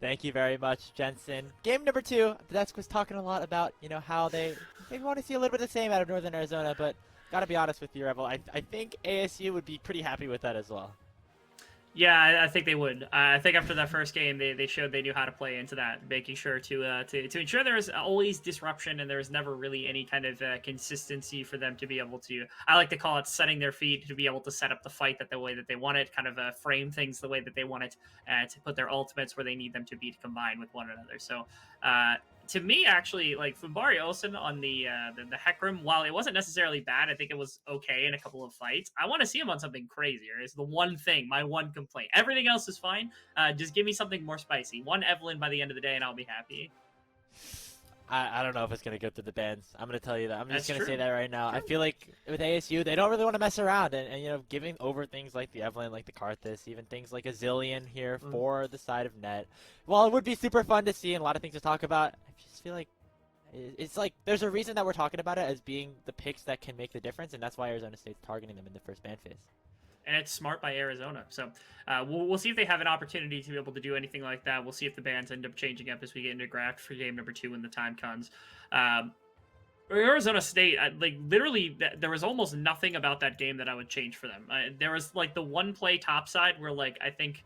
Thank you very much, Jensen. Game number 2, the desk was talking a lot about, how they maybe want to see a little bit of the same out of Northern Arizona, but gotta be honest with you, Revel, I think ASU would be pretty happy with that as well. Yeah, I think they would. I think after that first game, they showed they knew how to play into that, making sure to ensure there was always disruption and there was never really any kind of consistency for them to be able to. I like to call it setting their feet to be able to set up the fight the way that they want it, kind of frame things the way that they want it, to put their ultimates where they need them to be to combine with one another. So. To me, actually, like Funbari Onsen on the Hecarim, while it wasn't necessarily bad, I think it was okay in a couple of fights. I want to see him on something crazier. Is the one thing, my one complaint. Everything else is fine. Just give me something more spicy. One Evelyn by the end of the day, and I'll be happy. I don't know if it's going to go through the bans. I'm going to tell you that. I'm just going to say that right now. True. I feel like with ASU, they don't really want to mess around. And giving over things like the Evelyn, like the Karthus, even things like a Zillion here for the side of Nett. While it would be super fun to see and a lot of things to talk about, I just feel like it's like there's a reason that we're talking about it as being the picks that can make the difference, and that's why Arizona State's targeting them in the first ban phase. And it's smart by Arizona. So we'll see if they have an opportunity to be able to do anything like that. We'll see if the bans end up changing up as we get into Graft for game number 2 when the time comes. Arizona State, literally, there was almost nothing about that game that I would change for them. There was, like, the one play topside where, like, I think,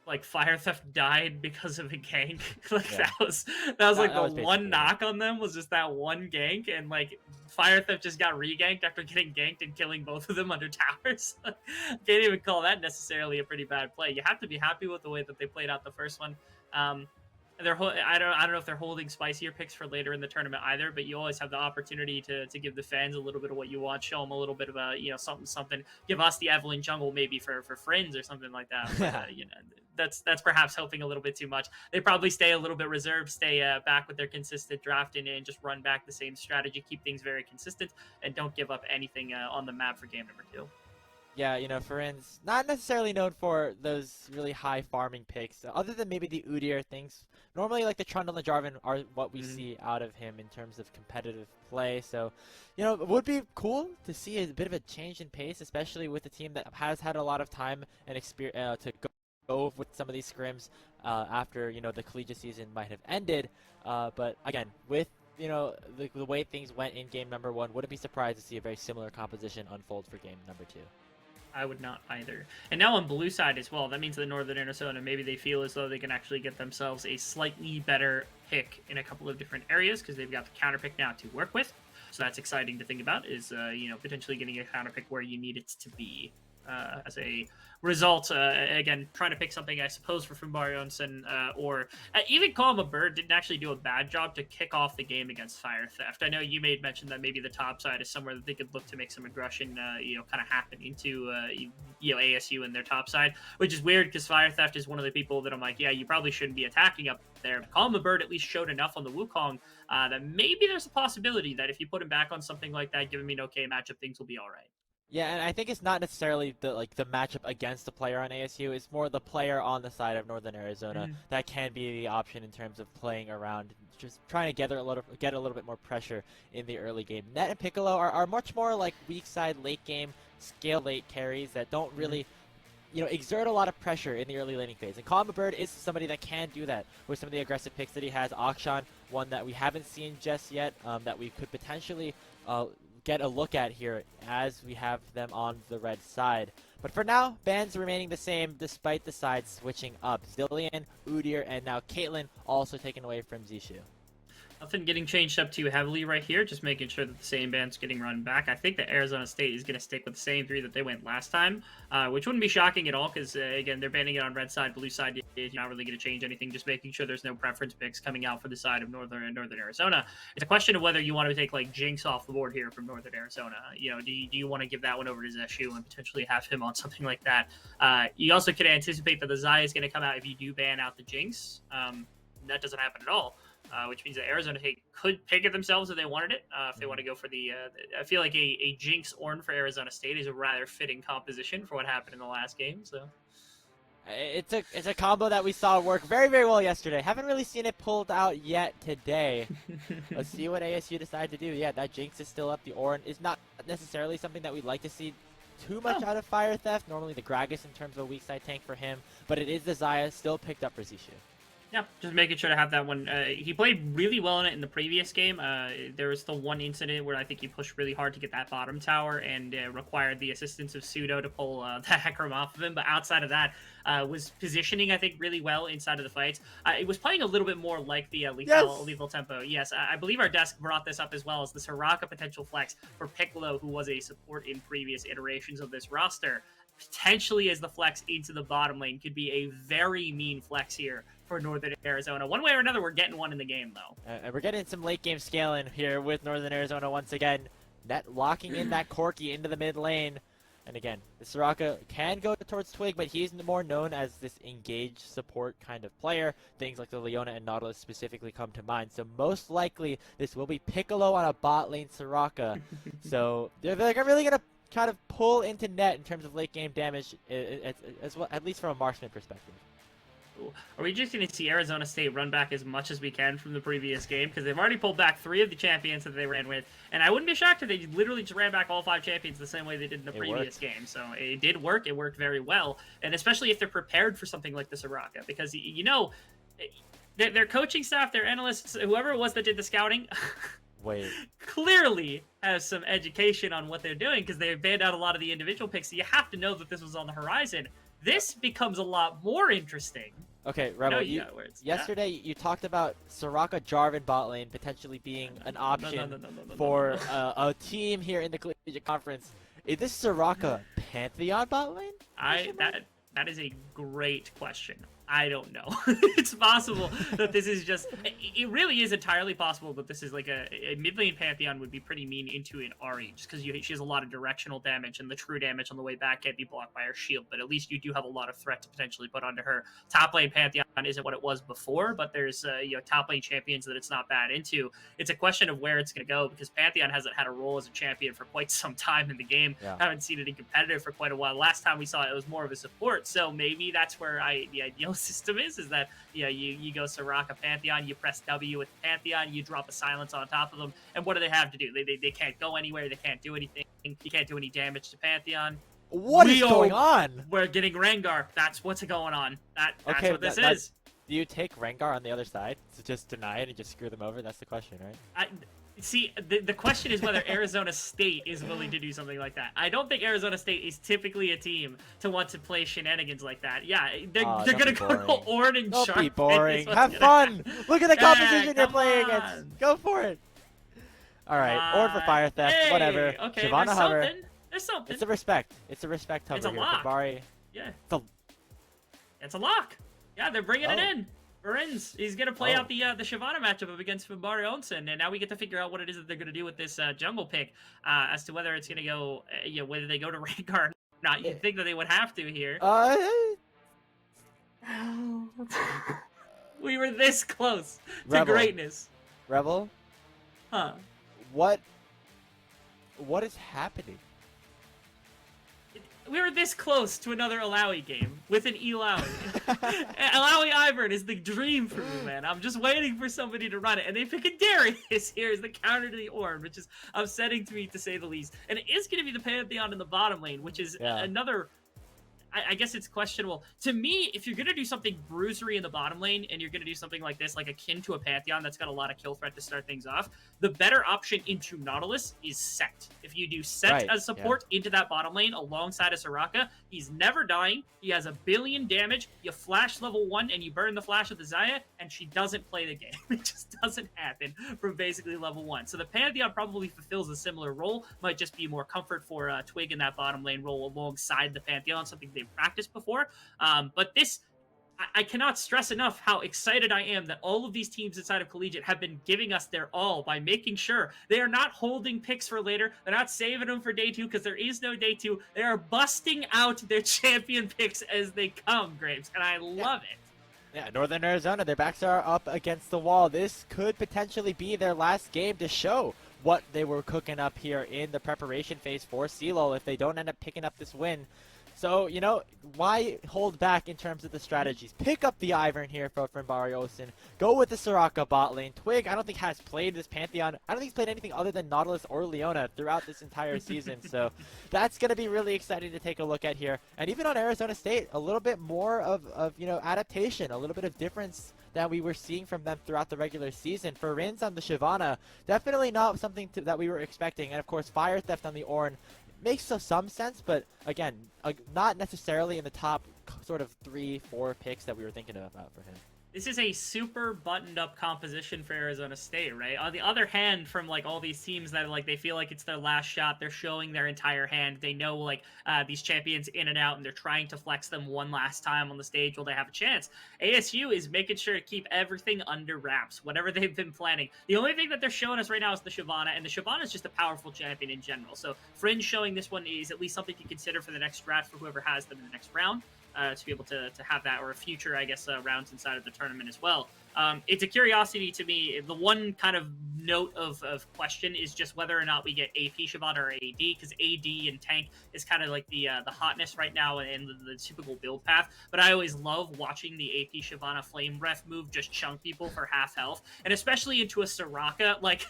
like, Firetheft died because of a gank. That was the one knock on them, was just that one gank, and, like, Firetheft just got re-ganked after getting ganked and killing both of them under towers. Can't even call that necessarily a pretty bad play. You have to be happy with the way that they played out the first one. I don't know if they're holding spicier picks for later in the tournament either, but you always have the opportunity to give the fans a little bit of what you want, show them a little bit of a something. Give us the Evelyn jungle maybe for Firinz or something like that. But, that's perhaps hoping a little bit too much. They probably stay a little bit reserved, stay back with their consistent drafting and just run back the same strategy, keep things very consistent, and don't give up anything on the map for game number 2. Yeah, Firinz, not necessarily known for those really high farming picks, other than maybe the Udyr things. Normally, like the Trundle and the Jarvan are what we see out of him in terms of competitive play. So, it would be cool to see a bit of a change in pace, especially with a team that has had a lot of time and experience to go with some of these scrims after, the collegiate season might have ended. But again, with the way things went in game number 1, wouldn't be surprised to see a very similar composition unfold for game number 2. I would not either. And now on blue side as well, that means that Northern Arizona, maybe they feel as though they can actually get themselves a slightly better pick in a couple of different areas because they've got the counter pick now to work with. So that's exciting to think about, is potentially getting a counter pick where you need it to be. As a result, again, trying to pick something, I suppose, for Funbari Onsen, or even Cawww Bird didn't actually do a bad job to kick off the game against Firetheft. I know you made mention that maybe the top side is somewhere that they could look to make some aggression, kind of happen into, ASU and their top side, which is weird because Firetheft is one of the people that I'm like, yeah, you probably shouldn't be attacking up there. Cawww Bird at least showed enough on the Wukong that maybe there's a possibility that if you put him back on something like that, give him an okay matchup, things will be all right. Yeah, and I think it's not necessarily the matchup against the player on ASU. It's more the player on the side of Northern Arizona that can be the option in terms of playing around, just trying to get a little bit more pressure in the early game. Nett and Picolo are much more like weak side late game, scale late carries that don't really exert a lot of pressure in the early laning phase. And Cawww Bird is somebody that can do that with some of the aggressive picks that he has. Akshan, one that we haven't seen just yet, that we could potentially get a look at here as we have them on the red side. But for now, bans remaining the same despite the sides switching up. Zillion, Udyr, and now Caitlyn also taken away from Zishu. Nothing getting changed up too heavily right here, just making sure that the same band's getting run back. I think that Arizona State is going to stick with the same 3 that they went last time, which wouldn't be shocking at all because, again, they're banning it on red side. Blue side is not really going to change anything, just making sure there's no preference picks coming out for the side of Northern Arizona. It's a question of whether you want to take, like, Jinx off the board here from Northern Arizona. Do you want to give that one over to Zeshu and potentially have him on something like that? You also could anticipate that the Xayah is going to come out if you do ban out the Jinx. That doesn't happen at all. Which means that Arizona could pick it themselves if they wanted it. If they want to go for the, I feel like a Jinx Ornn for Arizona State is a rather fitting composition for what happened in the last game. So it's a combo that we saw work very, very well yesterday. Haven't really seen it pulled out yet today. Let's see what ASU decide to do. Yeah, that Jinx is still up. The Ornn is not necessarily something that we'd like to see too much out of Firetheft. Normally the Gragas in terms of a weak side tank for him, but it is the Xayah still picked up for Zishu. Yeah, just making sure to have that one. He played really well in it in the previous game. There was the one incident where I think he pushed really hard to get that bottom tower and required the assistance of Pseudo to pull the Hecarim off of him. But outside of that, was positioning, I think, really well inside of the fights. It was playing a little bit more like the lethal tempo. Yes, I believe our desk brought this up as well as the Soraka potential flex for Picolo, who was a support in previous iterations of this roster. Potentially as the flex into the bottom lane could be a very mean flex here for Northern Arizona. One way or another, we're getting one in the game, though. And we're getting some late game scaling here with Northern Arizona once again. Nett locking in that Corki into the mid lane. And again, the Soraka can go towards Twig, but he's more known as this engaged support kind of player. Things like the Leona and Nautilus specifically come to mind. So most likely, this will be Picolo on a bot lane Soraka. So they're really going to kind of pull into Nett in terms of late game damage, as well, at least from a marksman perspective. Are we just going to see Arizona State run back as much as we can from the previous game? Because they've already pulled back 3 of the champions that they ran with. And I wouldn't be shocked if they literally just ran back all 5 champions the same way they did in the previous game. So it did work. It worked very well. And especially if they're prepared for something like the Soraka. Because, you know, their coaching staff, their analysts, whoever it was that did the scouting... clearly has some education on what they're doing because they banned out a lot of the individual picks. So you have to know that this was on the horizon. This becomes a lot more interesting. Okay, Rebel, yesterday you talked about Soraka Jarvan bot lane potentially being an option for a team here in the Collegiate Conference. Is this Soraka Pantheon bot lane? That is a great question. I don't know. It's possible that this is just... It really is entirely possible that this is like a mid-lane Pantheon would be pretty mean into an Ahri, just because she has a lot of directional damage, and the true damage on the way back can't be blocked by her shield, but at least you do have a lot of threat to potentially put onto her. Top lane Pantheon isn't what it was before, but there's top lane champions that it's not bad into. It's a question of where it's going to go, because Pantheon hasn't had a role as a champion for quite some time in the game. Haven't seen it in competitive for quite a while. Last time we saw it, it was more of a support, so maybe that's where the ideal system is that you go Soraka Pantheon, you press W with Pantheon, you drop a silence on top of them, and what do they have to do? They can't go anywhere, they can't do anything, you can't do any damage to Pantheon. What is going on? We're getting Rengar. That's what's going on. That's what this is. Do you take Rengar on the other side to just deny it and just screw them over? That's the question, right? See, the question is whether Arizona State is willing to do something like that. I don't think Arizona State is typically a team to want to play shenanigans like that. Yeah, they're going to go to Ornn and Shark. Don't be boring. Have fun. Look at the competition you're playing against. Go for it. All right, Ornn for Firetheft, hey, whatever. Okay, Shyvana hover. There's something. It's a respect. It's a respect hover. It's a lock. Funbari. Yeah. It's a lock. Yeah, they're bringing it in. Firinz, he's going to play out the Shyvana matchup up against Funbari Onsen, and now we get to figure out what it is that they're going to do with this jungle pick, as to whether it's going to go, whether they go to Rengar or not. You'd think that they would have to here. We were this close to greatness. Rebel? Huh. What is happening? We were this close to another Alawi game with an Alawi. Alawi Ivern is the dream for me, man. I'm just waiting for somebody to run it. And they pick a Darius here as the counter to the Ornn, which is upsetting to me, to say the least. And it is going to be the Pantheon in the bottom lane, which is another... I guess it's questionable. To me, if you're going to do something bruisery in the bottom lane, and you're going to do something like this, like akin to a Pantheon that's got a lot of kill threat to start things off, the better option into Nautilus is Set. If you do Set as support into that bottom lane alongside a Soraka, he's never dying, he has 1 billion damage, you flash level 1 and you burn the flash with the Xayah, and she doesn't play the game. It just doesn't happen from basically level 1. So the Pantheon probably fulfills a similar role, might just be more comfort for Twig in that bottom lane role alongside the Pantheon, something they've practiced before. But this, I cannot stress enough how excited I am that all of these teams inside of Collegiate have been giving us their all by making sure they are not holding picks for later. They're not saving them for day 2 because there is no day 2. They are busting out their champion picks as they come, Graves, and I love it. Yeah, Northern Arizona, their backs are up against the wall. This could potentially be their last game to show what they were cooking up here in the preparation phase for CeeLo if they don't end up picking up this win. So, you know, why hold back in terms of the strategies? Pick up the Ivern here for Funbari Onsen. Go with the Soraka bot lane. Twig, I don't think has played this Pantheon. I don't think he's played anything other than Nautilus or Leona throughout this entire season. So that's going to be really exciting to take a look at here. And even on Arizona State, a little bit more of you know, adaptation, a little bit of difference that we were seeing from them throughout the regular season. For Firinz on the Shyvana, definitely not something that we were expecting. And of course, Firetheft on the Ornn. Makes some sense, but again, not necessarily in the top sort of 3-4 picks that we were thinking about for him. This is a super buttoned up composition for Arizona State, right? On the other hand, from like all these teams that like they feel like it's their last shot, they're showing their entire hand. They know like these champions in and out, and they're trying to flex them one last time on the stage while they have a chance. ASU is making sure to keep everything under wraps, whatever they've been planning. The only thing that they're showing us right now is the Shyvana, and the Shyvana is just a powerful champion in general. So Firinz showing this one is at least something to consider for the next draft for whoever has them in the next round. To be able to have that, or a future, I guess, rounds inside of the tournament as well. It's a curiosity to me. The one kind of note of question is just whether or not we get AP Shyvana or AD, because AD and tank is kind of like the hotness right now and the typical build path. But I always love watching the AP Shyvana Flame Breath move just chunk people for half health, and especially into a Soraka, like.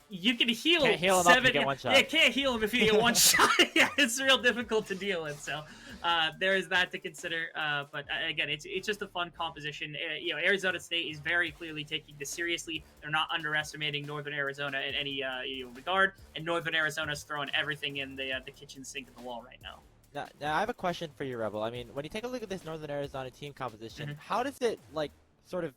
You can heal, can't heal him 7. Up if you get one shot. Yeah, can't heal him if you get one shot. Yeah, it's real difficult to deal with. So there is that to consider. But again, it's just a fun composition. You know, Arizona State is very clearly taking this seriously. They're not underestimating Northern Arizona in any regard, and Northern Arizona's throwing everything in the kitchen sink at the wall right now. Now, I have a question for you, Rebel. I mean, when you take a look at this Northern Arizona team composition, how does it like sort of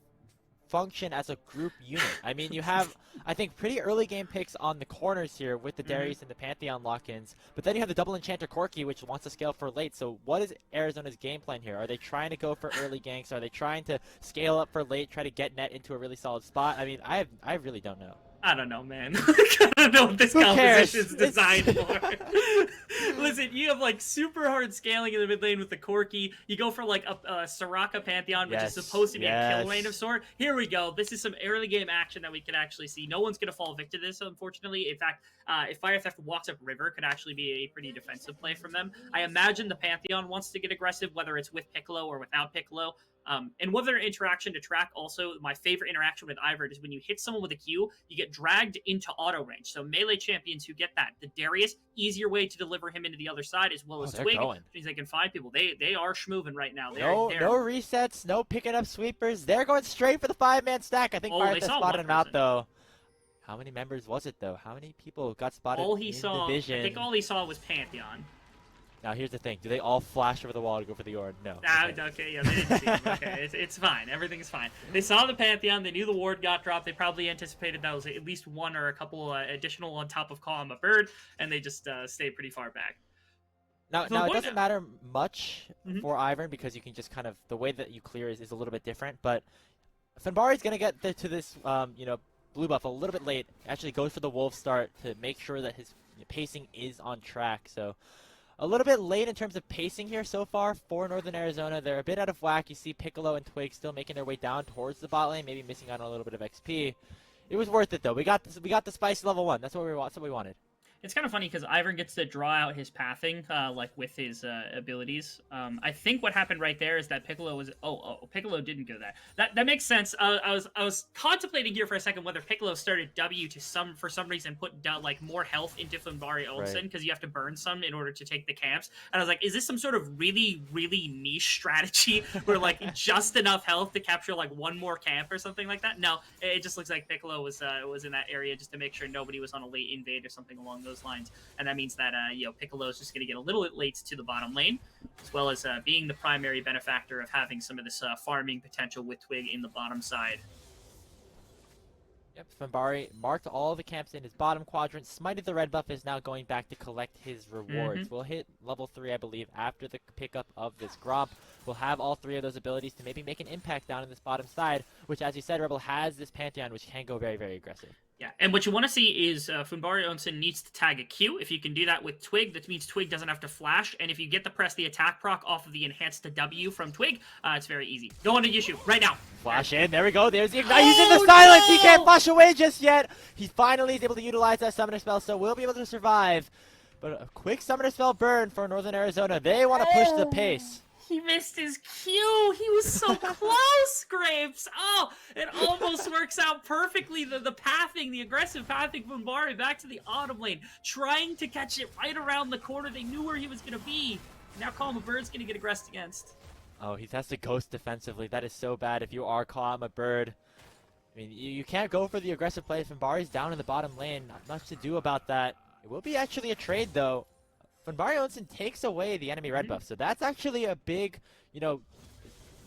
function as a group unit? I mean, you have, I think, pretty early game picks on the corners here with the Darius and the Pantheon lock-ins, but then you have the double enchanter Corki, which wants to scale for late. So what is Arizona's game plan here? Are they trying to go for early ganks? Are they trying to scale up for late, try to get Nett into a really solid spot? I mean, I really don't know. I don't know, man. I don't know what this composition is designed for. Listen, you have like super hard scaling in the mid lane with the Corki. You go for like a Soraka Pantheon, which is supposed to be a kill lane of sort. Here we go. This is some early game action that we can actually see. No one's going to fall victim to this, unfortunately. In fact, if Firetheft walks up river, could actually be a pretty defensive play from them. I imagine the Pantheon wants to get aggressive, whether it's with Picolo or without Picolo. And whether interaction to track, also my favorite interaction with Ivern is when you hit someone with a Q, you get dragged into auto range. So melee champions who get that, the Darius, easier way to deliver him into the other side, as well as Twig, which means they can find people. They are schmoovin' right now. No resets, no picking up sweepers. They're going straight for the 5-man stack. I think Firetheft spotted him out though. How many members was it though? How many people got spotted division? I think all he saw was Pantheon. Now here's the thing: do they all flash over the wall to go for the Ornn? No. Okay, yeah, they didn't see him. Okay, it's fine. Everything's fine. They saw the Pantheon. They knew the ward got dropped. They probably anticipated that was at least one or a couple additional on top of Cawww a bird, and they just stayed pretty far back. Now it doesn't matter much for Ivern because you can just kind of the way that you clear is a little bit different. But Funbari's gonna get to this blue buff a little bit late. Actually goes for the wolf start to make sure that his pacing is on track. So. A little bit late in terms of pacing here so far for Northern Arizona. They're a bit out of whack. You see Picolo and Twig still making their way down towards the bot lane, maybe missing out on a little bit of XP. It was worth it though. We got the spicy level 1. That's what we wanted. It's kind of funny because Ivern gets to draw out his pathing, like with his abilities. I think what happened right there is that Picolo was. Picolo didn't go there. That makes sense. I was contemplating here for a second whether Picolo started W to for some reason put like more health into Funbari Onsen because you have to burn some in order to take the camps. And I was like, is this some sort of really niche strategy where like just enough health to capture like one more camp or something like that? No, it just looks like Picolo was in that area just to make sure nobody was on a late invade or something along those lines, and that means that Picolo is just going to get a little bit late to the bottom lane, as well as being the primary benefactor of having some of this farming potential with Twig in the bottom side. Yep, Funbari marked all the camps in his bottom quadrant. Smited the red buff is now going back to collect his rewards. We'll hit level 3, I believe, after the pickup of this Gromp. We'll have all 3 of those abilities to maybe make an impact down in this bottom side, which, as you said, Rebel has this Pantheon, which can go very, very aggressive. Yeah, and what you want to see is Funbari Onsen needs to tag a Q. If you can do that with Twig, that means Twig doesn't have to flash. And if you get to press the attack proc off of the enhanced to W from Twig, it's very easy. Go on to Yushu right now. Flash in. There we go. There's the ignite. He's in the silence. He can't flash away just yet. He finally is able to utilize that summoner spell, so we'll be able to survive. But a quick summoner spell burn for Northern Arizona. They want to push the pace. He missed his cue. He was so close, Grapes. Oh, it almost works out perfectly. The pathing, the aggressive pathing from Funbari back to the autumn lane, trying to catch it right around the corner. They knew where he was going to be. Now Cawww's going to get aggressed against. Oh, he has to ghost defensively. That is so bad if you are Cawww. I mean, you can't go for the aggressive play. Funbari's down in the bottom lane. Not much to do about that. It will be actually a trade, though. Funbari Onsen takes away the enemy red buff, so that's actually a big,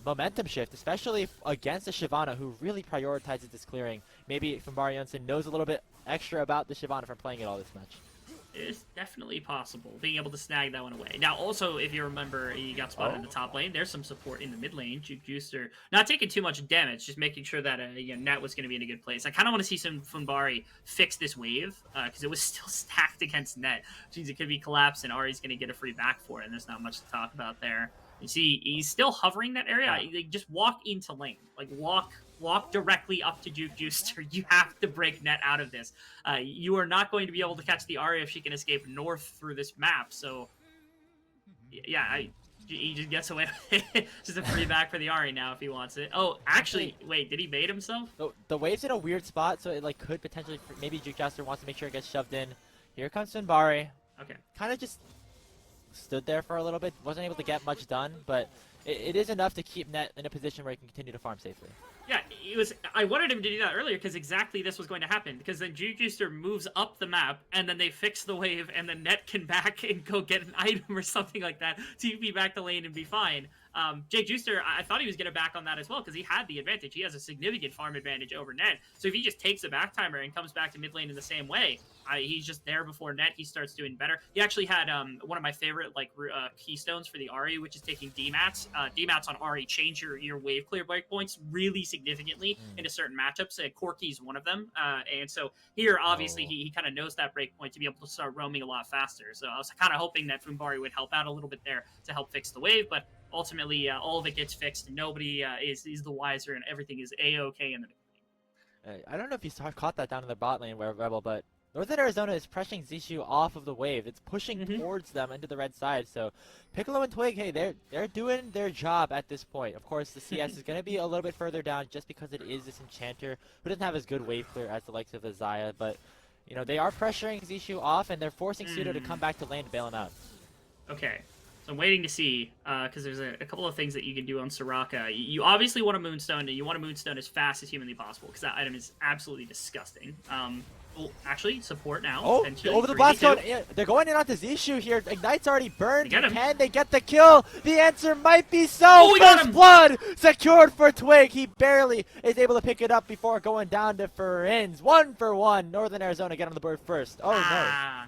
momentum shift, especially against a Shyvana who really prioritizes this clearing. Maybe Funbari Onsen knows a little bit extra about the Shyvana from playing it all this match. It's definitely possible, being able to snag that one away. Now, also, if you remember, he got spotted in the top lane. There's some support in the mid lane. Jouster not taking too much damage, just making sure that Nett was going to be in a good place. I kind of want to see some Funbari fix this wave, because it was still stacked against Nett, which means it could be collapsed, and Ahri's going to get a free back for it, and there's not much to talk about there. You see, he's still hovering that area. Like, just walk into lane. Like, walk directly up to Jouster. You have to break Nett out of this. You are not going to be able to catch the Ahri if she can escape north through this map. So, yeah, he just gets away with it. Just a free back for the Ahri now if he wants it. Oh, actually, wait, did he bait himself? The wave's in a weird spot, so it could potentially, maybe Jouster wants to make sure it gets shoved in. Here comes Funbari. Okay. Kind of just stood there for a little bit, wasn't able to get much done, but it is enough to keep Nett in a position where he can continue to farm safely. Yeah, I wanted him to do that earlier because exactly this was going to happen. Because then Jouster moves up the map, and then they fix the wave, and then Nett can back and go get an item or something like that, TP back the lane and be fine. Jouster, I thought he was going to back on that as well because he had the advantage. He has a significant farm advantage over Nett. So if he just takes a back timer and comes back to mid lane in the same way, he's just there before Nett. He starts doing better. He actually had one of my favorite keystones for the Ahri, which is taking D-mats. D-mats on Ahri change your wave clear breakpoints really significantly into certain matchups. Corki is one of them. And so here, obviously, he kind of knows that breakpoint to be able to start roaming a lot faster. So I was kind of hoping that Funbari would help out a little bit there to help fix the wave, but ultimately, all of it gets fixed, and nobody is the wiser, and everything is A-okay in the mid lane. I don't know if you caught that down in the bot lane, Rebel, but Northern Arizona is pressuring Xayah off of the wave. It's pushing towards them into the red side. So Picolo and Twig, hey, they're doing their job at this point. Of course, the CS is going to be a little bit further down just because it is this enchanter who doesn't have as good wave clear as the likes of Xayah. But they are pressuring Xayah off, and they're forcing Pseudo to come back to lane to bail him out. Okay. So I'm waiting to see, because there's a couple of things that you can do on Soraka. You obviously want a Moonstone, and you want a Moonstone as fast as humanly possible, because that item is absolutely disgusting. Well, actually, support now. Oh, over the blast zone. Yeah, they're going in onto Xayah here. Ignite's already burned. Can they get the kill? The answer might be so. Oh, First blood secured for Twig. He barely is able to pick it up before going down to Firinz. 1-for-1. Northern Arizona get on the board first. Oh, no.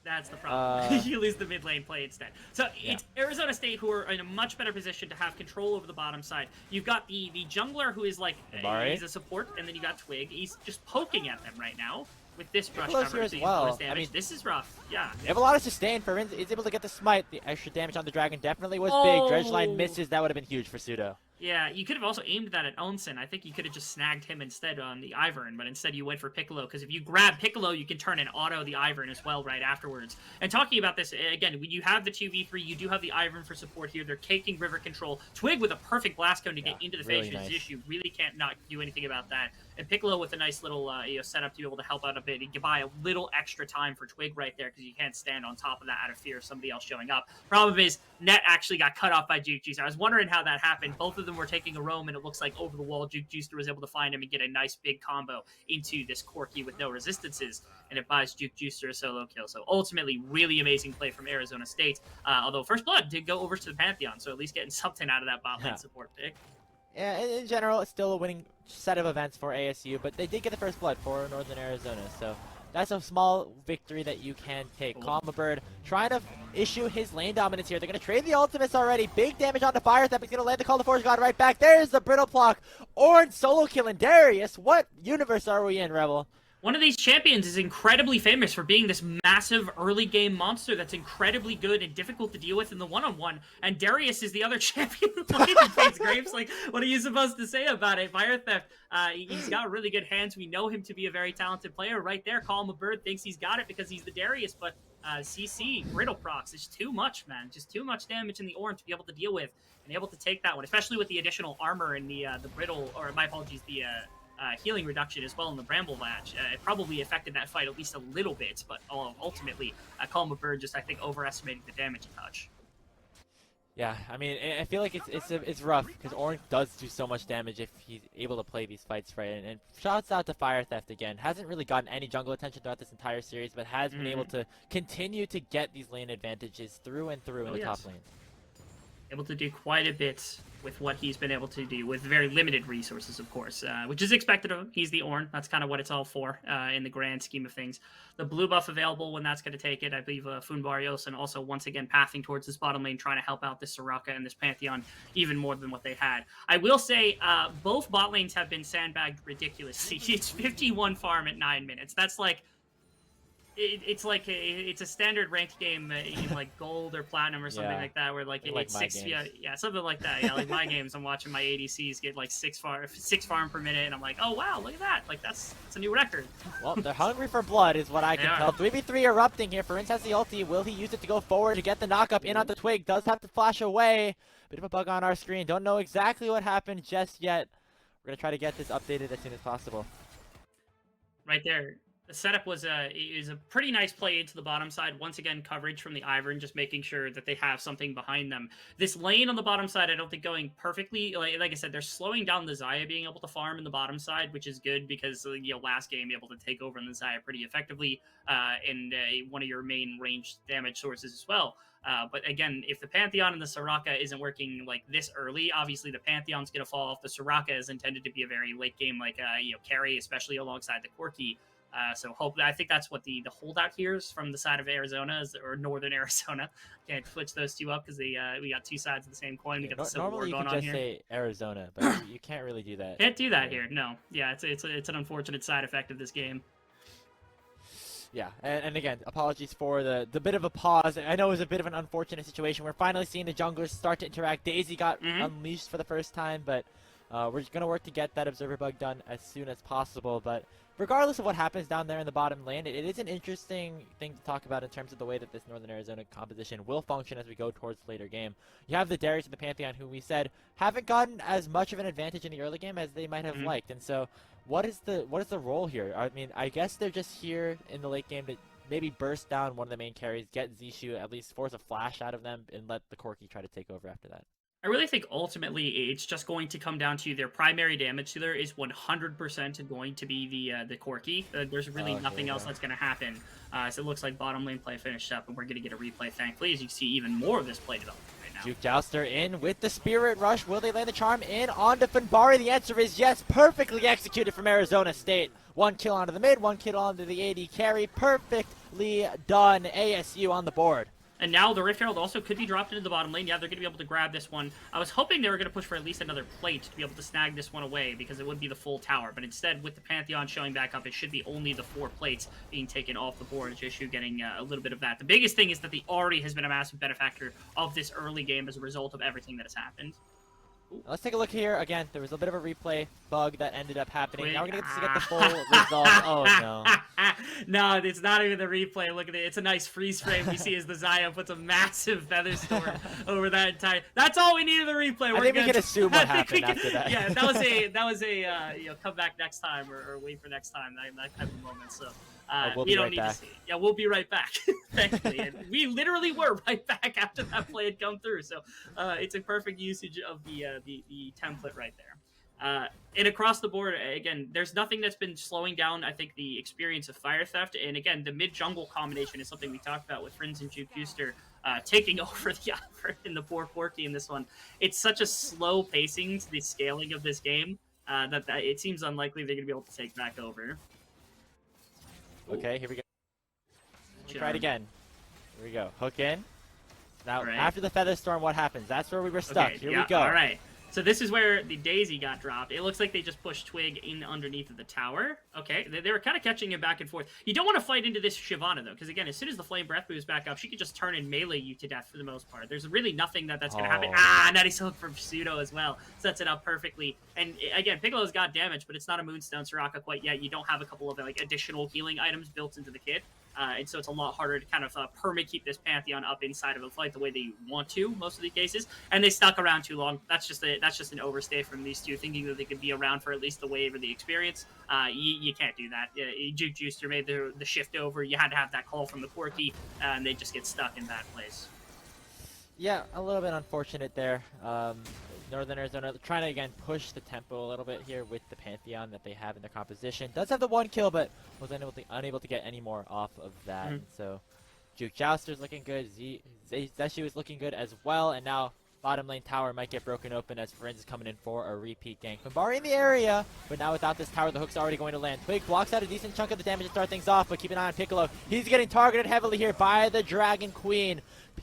That's the problem. You lose the mid lane play instead. So it's Arizona State who are in a much better position to have control over the bottom side. You've got the jungler who is he's a support, and then you got Twig. He's just poking at them right now with this rush cover. As well. I mean, this is rough. Yeah. They have a lot of sustain. Firinz is able to get the smite. The extra damage on the dragon definitely was big. Dredge line misses. That would have been huge for Pseudo. Yeah, you could have also aimed that at Onsen. I think you could have just snagged him instead on the Ivern, but instead you went for Picolo, because if you grab Picolo, you can turn and auto the Ivern as well right afterwards. And talking about this, again, when you have the 2v3, you do have the Ivern for support here. They're taking river control. Twig with a perfect blast cone to get into the face of his issue. Really can't not do anything about that. And Picolo with a nice little setup to be able to help out a bit. You can buy a little extra time for Twig right there, because you can't stand on top of that out of fear of somebody else showing up. Problem is, Nett actually got cut off by Juke. I was wondering how that happened. Both of them were taking a roam, and it looks like over the wall, Jouster was able to find him and get a nice big combo into this Corki with no resistances, and it buys Jouster a solo kill. So ultimately, really amazing play from Arizona State. Although First Blood did go over to the Pantheon, so at least getting something out of that bot lane support pick. Yeah, in general, it's still a winning set of events for ASU, but they did get the First Blood for Northern Arizona, so that's a small victory that you can take. Cawww trying to issue his lane dominance here. They're going to trade the ultimates already. Big damage on the Firetheft. He's going to land the Call of Force God right back. There's the Brittle Block. Ornn solo killing Darius. What universe are we in, Rebel? One of these champions is incredibly famous for being this massive early game monster that's incredibly good and difficult to deal with in the one-on-one, and Darius is the other champion who plays Grapes. Like, what are you supposed to say about it? Firetheft, he's got really good hands. We know him to be a very talented player right there. Cawww thinks he's got it because he's the Darius, but CC, Brittle procs. It's too much, man. Just too much damage in the Ornn to be able to deal with and able to take that one, especially with the additional armor and the Brittle, or my apologies, the healing reduction as well in the Bramble Latch. It probably affected that fight at least a little bit, but ultimately, Cawww just, I think, overestimating the damage a touch. Yeah, I mean, I feel like it's rough because Ornn does do so much damage if he's able to play these fights right. And shouts out to Firetheft again. Hasn't really gotten any jungle attention throughout this entire series, but has been able to continue to get these lane advantages through and through in the top lane. Able to do quite a bit with what he's been able to do with very limited resources, of course, which is expected of him. He's the Ornn. That's kind of what it's all for in the grand scheme of things. The blue buff available when that's going to take it. I believe Funbari Onsen also once again pathing towards this bottom lane, trying to help out this Soraka and this Pantheon even more than what they had. I will say both bot lanes have been sandbagged ridiculously. It's 51 farm at 9 minutes. That's like... It's a standard ranked game in like gold or platinum or something like that, where like it's 6 something like that. Yeah, like my games, I'm watching my ADCs get like 6 farm per minute, and I'm like, oh wow, look at that! Like that's a new record. Well, they're hungry for blood, is what I can tell. 3v3 erupting here. Firinz has the ulti. Will he use it to go forward to get the knockup in on the twig? Does have to flash away. Bit of a bug on our screen. Don't know exactly what happened just yet. We're gonna try to get this updated as soon as possible. Right there. The setup was a pretty nice play into the bottom side. Once again, coverage from the Ivern, just making sure that they have something behind them. This lane on the bottom side, I don't think going perfectly. Like I said, they're slowing down the Xayah being able to farm in the bottom side, which is good because last game able to take over in the Xayah pretty effectively, and one of your main ranged damage sources as well. But again, if the Pantheon and the Soraka isn't working like this early, obviously the Pantheon's going to fall off. The Soraka is intended to be a very late game carry, especially alongside the Corki. So I think that's what the holdout here is from the side of Arizona, or northern Arizona. Can't switch those two up because we got two sides of the same coin. We got the Civil War going on here. Normally you could just say Arizona, but you can't really do that. Can't do that here. No. Yeah, it's an unfortunate side effect of this game. Yeah, and again, apologies for the bit of a pause. I know it was a bit of an unfortunate situation. We're finally seeing the junglers start to interact. Daisy got unleashed for the first time, but we're just going to work to get that observer bug done as soon as possible. But regardless of what happens down there in the bottom lane, it is an interesting thing to talk about in terms of the way that this Northern Arizona composition will function as we go towards the later game. You have the Darius and the Pantheon, who we said haven't gotten as much of an advantage in the early game as they might have liked. And so what is the role here? I mean, I guess they're just here in the late game to maybe burst down one of the main carries, get Xayah, at least force a flash out of them, and let the Corki try to take over after that. I really think ultimately it's just going to come down to their primary damage dealer is 100% going to be the Corki. There's really nothing else that's going to happen. So it looks like bottom lane play finished up, and we're going to get a replay, thankfully, as you see even more of this play developing right now. Juke Jouster in with the Spirit Rush. Will they land the charm in onto Funbari? The answer is yes. Perfectly executed from Arizona State. 1 kill onto the mid, 1 kill onto the AD carry. Perfectly done. ASU on the board. And now the Rift Herald also could be dropped into the bottom lane. Yeah, they're going to be able to grab this one. I was hoping they were going to push for at least another plate to be able to snag this one away, because it would be the full tower. But instead, with the Pantheon showing back up, it should be only the 4 plates being taken off the board. JSU getting a little bit of that. The biggest thing is that the Ahri has been a massive benefactor of this early game as a result of everything that has happened. Let's take a look here. Again, there was a bit of a replay bug that ended up happening. Now we're going to get the full result. Oh, no. No, it's not even the replay. Look at it. It's a nice freeze frame we see as the Xayah puts a massive feather storm over that entire... That's all we need in the replay. I think we can assume what happened after that. Yeah, that was a come back next time or wait for next time, that type of moment. So we'll you be don't right need back. to see it. Yeah, we'll be right back. Thankfully, and we literally were right back after that play had come through. So it's a perfect usage of the template right there. And across the board, again, there's nothing that's been slowing down, I think, the experience of Firetheft. And again, the mid-jungle combination is something we talked about with Firinz and Juke Jouster taking over the Ivern and the poor Corki in this one. It's such a slow pacing to the scaling of this game that it seems unlikely they're going to be able to take back over. Okay, here we go. Try it again. Here we go. Hook in. Now, after the Feather Storm, what happens? That's where we were stuck. Here we go. All right. So this is where the Daisy got dropped. It looks like they just pushed Twig in underneath of the tower. Okay, they were kind of catching him back and forth. You don't want to fight into this Shyvana, though, because, again, as soon as the Flame Breath moves back up, she could just turn and melee you to death for the most part. There's really nothing that's going to happen. Nice hook from Pseudo as well. Sets it up perfectly. And, again, Picolo's got damage, but it's not a Moonstone Soraka quite yet. You don't have a couple of, like, additional healing items built into the kit. And so it's a lot harder to kind of permit keep this Pantheon up inside of a fight the way they want to most of the cases. And they stuck around too long. That's just an overstay from these two, thinking that they could be around for at least the wave or the experience. You can't do that. Juke Jouster made the shift over. You had to have that call from the Corki, and they just get stuck in that place. Yeah, a little bit unfortunate there. Northern Arizona trying to, again, push the tempo a little bit here with the Pantheon that they have in their composition. Does have the 1 kill, but was unable to get any more off of that. And so Juke Jouster's looking good. Zeshu is looking good as well. And now bottom lane tower might get broken open as Firinz is coming in for a repeat gank. Funbari in the area, but now without this tower, the hook's already going to land. Twig blocks out a decent chunk of the damage to start things off, but keep an eye on Picolo. He's getting targeted heavily here by the Dragon Queen.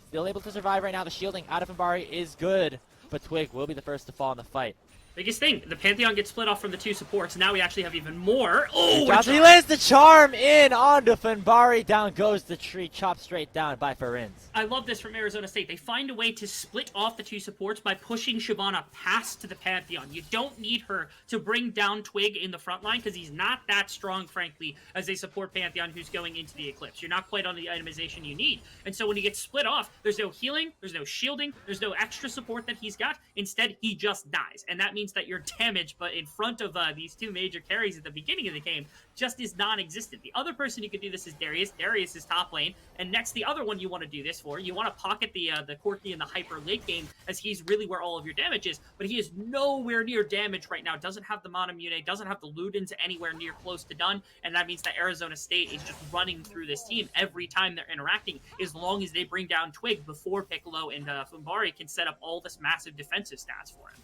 Still able to survive right now. The shielding out of Funbari is good, but Twig will be the first to fall in the fight. Biggest thing, the Pantheon gets split off from the two supports. Now we actually have even more. Oh, he lands the charm in onto Funbari. Down goes the tree, chopped straight down by Firinz. I love this from Arizona State. They find a way to split off the two supports by pushing Shyvana past to the Pantheon. You don't need her to bring down Twig in the front line because he's not that strong, frankly, as they support Pantheon who's going into the Eclipse. You're not quite on the itemization you need. And so when he gets split off, there's no healing, there's no shielding, there's no extra support that he's got. Instead, he just dies. And that means that your damage, but in front of these two major carries at the beginning of the game, just is non-existent. The other person who could do this is Darius. Darius is top lane. And next, the other one you want to do this for, you want to pocket the Corki in the hyper late game, as he's really where all of your damage is, but he is nowhere near damage right now. Doesn't have the Mana Mune, doesn't have the Ludens anywhere near close to done, and that means that Arizona State is just running through this team every time they're interacting, as long as they bring down Twig before Picolo and Funbari can set up all this massive defensive stats for him.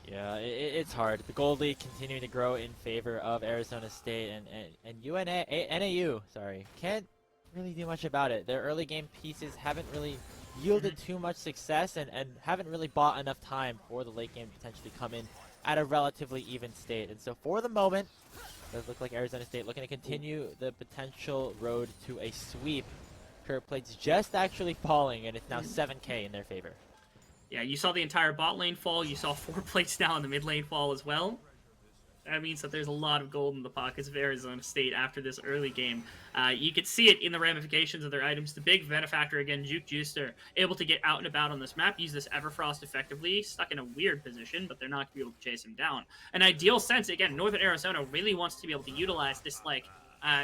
Yeah, it's hard. The gold lead continuing to grow in favor of Arizona State, and NAU, sorry, can't really do much about it. Their early game pieces haven't really yielded too much success and haven't really bought enough time for the late game to potentially come in at a relatively even state. And so for the moment, it does look like Arizona State looking to continue the potential road to a sweep. Curve plates just actually falling, and it's now 7K in their favor. Yeah, you saw the entire bot lane fall. You saw 4 plates now in the mid lane fall as well. That means that there's a lot of gold in the pockets of Arizona State after this early game. You could see it in the ramifications of their items. The big benefactor, again, Juke Jouster, able to get out and about on this map, use this Everfrost effectively, stuck in a weird position, but they're not going to be able to chase him down. An ideal sense, again, Northern Arizona really wants to be able to utilize this,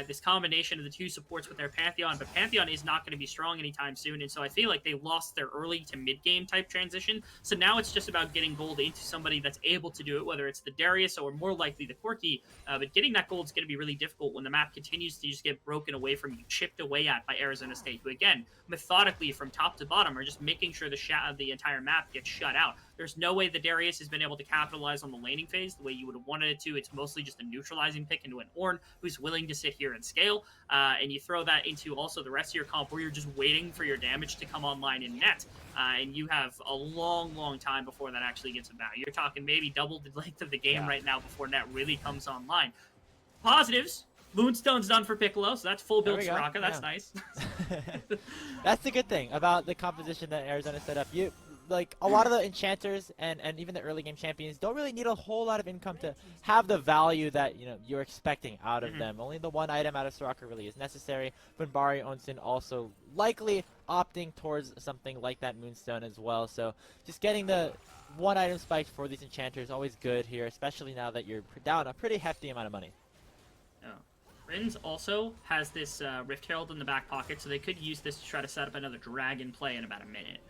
this combination of the two supports with their Pantheon, but Pantheon is not going to be strong anytime soon, and so I feel like they lost their early to mid-game type transition, so now it's just about getting gold into somebody that's able to do it, whether it's the Darius or more likely the Corki, but getting that gold is going to be really difficult when the map continues to just get broken away from you, chipped away at by Arizona State, who again, methodically from top to bottom are just making sure the entire map gets shut out. There's no way the Darius has been able to capitalize on the laning phase the way you would have wanted it to. It's mostly just a neutralizing pick into an Ornn who's willing to sit here and scale. And you throw that into also the rest of your comp where you're just waiting for your damage to come online in net. And you have a long, long time before that actually gets about. You're talking maybe double the length of the game right now before net really comes online. Positives. Moonstone's done for Picolo, so that's full build Soraka. That's nice. That's the good thing about the composition that Arizona set up. Like a lot of the enchanters and even the early game champions don't really need a whole lot of income to have the value that you're expecting out of them. Only the one item out of Soraka really is necessary. Funbari, Onsen also likely opting towards something like that Moonstone as well. So just getting the one item spiked for these enchanters is always good here, especially now that you're down a pretty hefty amount of money. Firinz also has this Rift Herald in the back pocket, so they could use this to try to set up another dragon play in about a minute.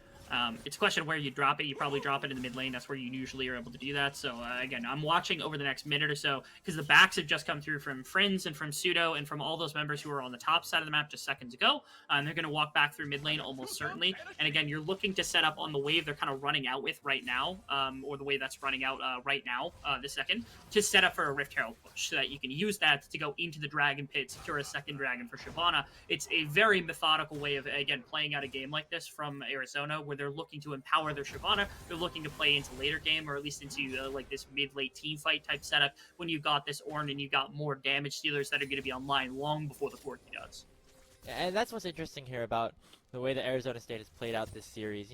It's a question of where you drop it. You probably drop it in the mid lane. That's where you usually are able to do that. So, again, I'm watching over the next minute or so because the backs have just come through from Firinz and from Pseudo and from all those members who were on the top side of the map just seconds ago. And they're going to walk back through mid lane almost certainly. And, again, you're looking to set up on the wave they're kind of running out with right now, or the wave that's running out right now, this second, to set up for a Rift Herald push so that you can use that to go into the Dragon Pit, secure a second Dragon for Shyvana. It's a very methodical way of, again, playing out a game like this from Arizona where they're looking to empower their Shyvana. They're looking to play into later game or at least into like this mid-late team fight type setup when you've got this Ornn and you've got more damage stealers that are going to be online long before the Corki does. And that's what's interesting here about the way that Arizona State has played out this series.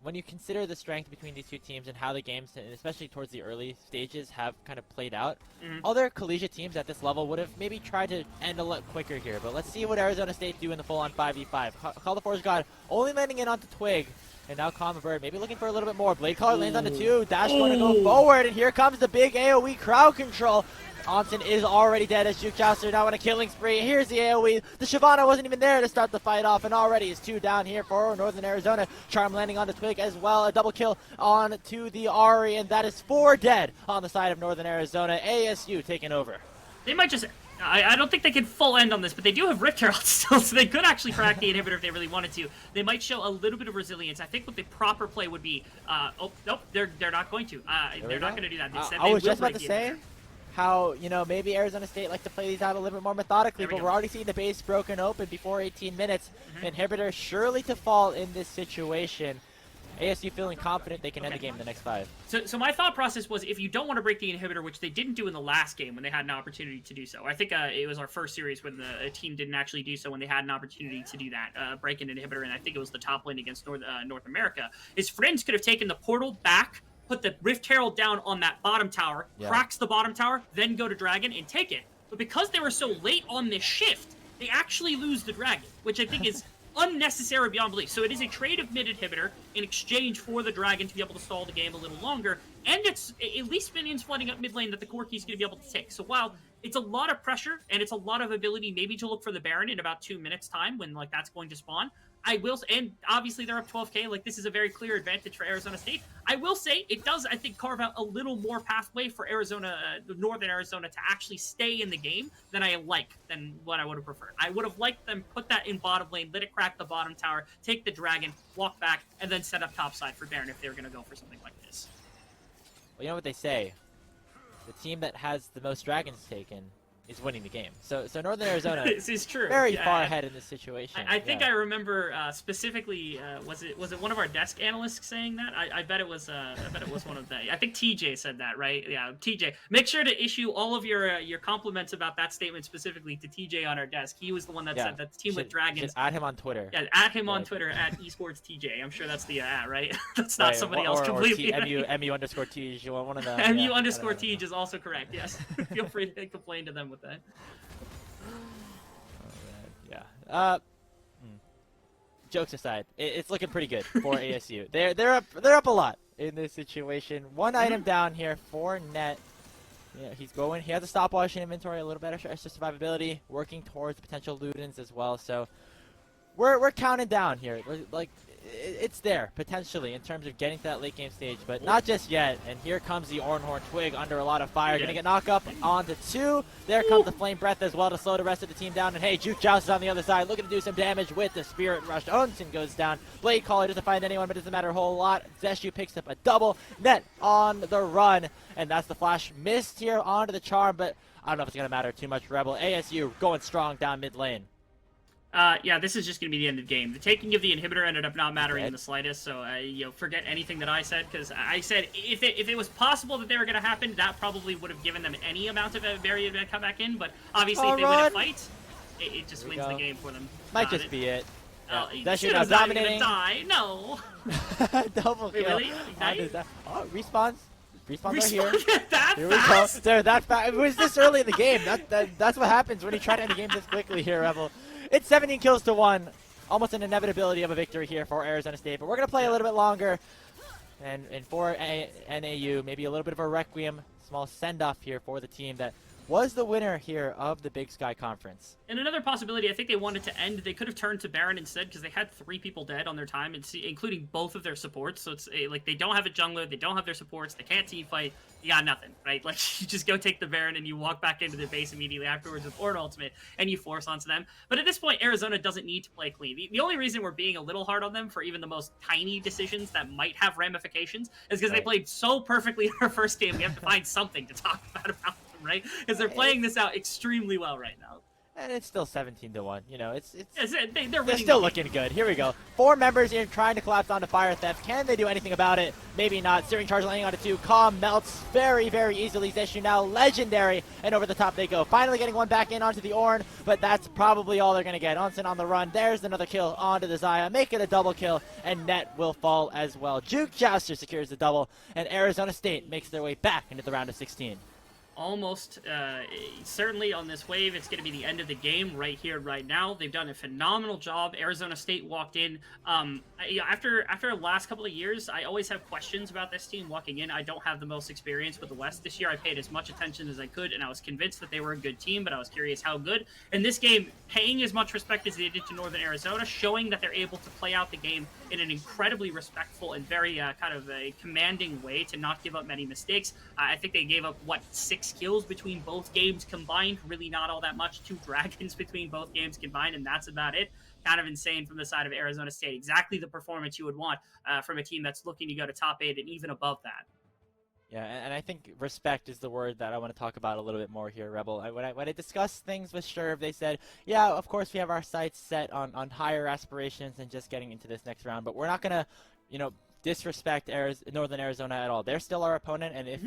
when you consider the strength between these two teams and how the games, and especially towards the early stages, have kind of played out, other collegiate teams at this level would have maybe tried to end a lot quicker here. But let's see what Arizona State do in the full-on 5v5. Call the Force God only landing in onto Twig. And now Cawww maybe looking for a little bit more. Blade Caller lands on the 2. Dash going to go forward. And here comes the big AoE crowd control. Onsen is already dead as Juke Jouster now on a killing spree. Here's the AoE. The Shyvana wasn't even there to start the fight off. And already is 2 down here for Northern Arizona. Charm landing on the Twig as well. A double kill on to the Ahri. And that is 4 dead on the side of Northern Arizona. ASU taking over. They might just... I don't think they can full end on this, but they do have Rift Herald still, so they could actually crack the inhibitor if they really wanted to. They might show a little bit of resilience. I think what the proper play would be... oh, nope, they're not going to. They're not going to do that. Instead, I was just about to say how, you know, maybe Arizona State like to play these out a little bit more methodically, but we're already seeing the base broken open before 18 minutes. Inhibitor surely to fall in this situation. ASU feeling confident they can end the game in the next 5. So my thought process was, if you don't want to break the inhibitor, which they didn't do in the last game when they had an opportunity to do so. I think it was our first series when the team didn't actually do so when they had an opportunity to do that, break an inhibitor, and I think it was the top lane against North America. Is Firinz could have taken the portal back, put the Rift Herald down on that bottom tower, cracks the bottom tower, then go to Dragon and take it. But because they were so late on this shift, they actually lose the Dragon, which I think is... unnecessary beyond belief. So it is a trade of mid inhibitor in exchange for the Dragon to be able to stall the game a little longer, and it's at least minions flooding up mid lane that the Corki is going to be able to take. So while it's a lot of pressure and it's a lot of ability maybe to look for the Baron in about 2 minutes time when like that's going to spawn, I will, and obviously they're up 12k, like this is a very clear advantage for Arizona State. I will say it does, I think, carve out a little more pathway for Arizona, Northern Arizona, to actually stay in the game than what I would have preferred. I would have liked them put that in bottom lane, let it crack the bottom tower, take the Dragon, walk back, and then set up topside for Baron if they were going to go for something like this. Well, you know what they say, the team that has the most dragons taken is winning the game. So Northern Arizona this is true. Very far ahead in this situation. I think I remember specifically was it one of our desk analysts saying that? I bet it was one of the, I think TJ said that, right? Yeah, TJ. Make sure to issue all of your compliments about that statement specifically to TJ on our desk. He was the one that said that the team with dragons. Add him on Twitter. Yeah, add him on Twitter at esports TJ. I'm sure that's the right. That's not somebody else completely. MU_Tej. One of the MU_Tej is also correct. Yes. Feel free to complain to them with that. Jokes aside, it's looking pretty good for ASU. They're up a lot in this situation. One item down here for Nett. Yeah, he's going. He has a stopwatch in inventory, a little better extra survivability, working towards potential Ludens as well. So we're counting down here. It's there potentially in terms of getting to that late game stage, but not just yet. And here comes the Ornn Twig under a lot of fire, gonna get knocked up onto 2. There comes the Flame Breath as well to slow the rest of the team down. And hey, Juke Jouster is on the other side, looking to do some damage with the Spirit Rush. Onsen goes down. Blade Caller doesn't find anyone, but it doesn't matter a whole lot. Zeshu picks up a double. Nett on the run, and that's the flash missed here onto the Charm, but I don't know if it's gonna matter too much. Rebel ASU going strong down mid lane. Yeah, this is just going to be the end of the game. The taking of the inhibitor ended up not mattering in the slightest, so forget anything that I said, because I said if it was possible that they were going to happen, that probably would have given them any amount of a barrier to come back in, but obviously if they win a fight, it just wins the game for them. Might just be it. That's now dominating. Die. No. Double kill. Really? Oh, respawns. Respawns are here. That here fast? We go. They're that fast. It was this early in the game. That's what happens when you try to end the game this quickly here, Rebel. It's 17 kills to 1. Almost an inevitability of a victory here for Arizona State. But we're going to play a little bit longer. And for NAU, maybe a little bit of a requiem, small send-off here for the team that was the winner here of the Big Sky Conference. And another possibility, I think they wanted to end, they could have turned to Baron instead because they had 3 people dead on their time, including both of their supports. So it's like they don't have a jungler, they don't have their supports, they can't team fight, you got nothing, right? Like you just go take the Baron and you walk back into their base immediately afterwards with Ornn ultimate and you force onto them. But at this point, Arizona doesn't need to play clean. The only reason we're being a little hard on them for even the most tiny decisions that might have ramifications is because they played so perfectly in our first game, we have to find something to talk about them, right? Because they're playing this out extremely well right now. And it's still 17-1. You know, They're they're still looking good. Here we go. 4 members here trying to collapse onto Firetheft. Can they do anything about it? Maybe not. Searing Charge landing onto 2. Calm melts very, very easily. Zeshu now legendary, and over the top they go. Finally getting one back in onto the Ornn, but that's probably all they're going to get. Onsen on the run. There's another kill onto the Xayah. Make it a double kill, and Nett will fall as well. Juke Jouster secures the double, and Arizona State makes their way back into the round of 16. Almost certainly on this wave, it's going to be the end of the game right here, right now. They've done a phenomenal job. Arizona State walked in. After the last couple of years, I always have questions about this team walking in. I don't have the most experience with the West this year. I paid as much attention as I could, and I was convinced that they were a good team, but I was curious how good. In this game, paying as much respect as they did to Northern Arizona, showing that they're able to play out the game in an incredibly respectful and very kind of a commanding way to not give up many mistakes. I think they gave up, 6 kills between both games combined. Really not all that much. 2 dragons between both games combined, and that's about it. Kind of insane from the side of Arizona State. Exactly the performance you would want from a team that's looking to go to top 8 and even above that. Yeah, and I think respect is the word that I want to talk about a little bit more here, Rebel. When I discussed things with Sherv, they said, yeah, of course we have our sights set on higher aspirations than just getting into this next round, but we're not going to, disrespect Northern Arizona at all. They're still our opponent, and if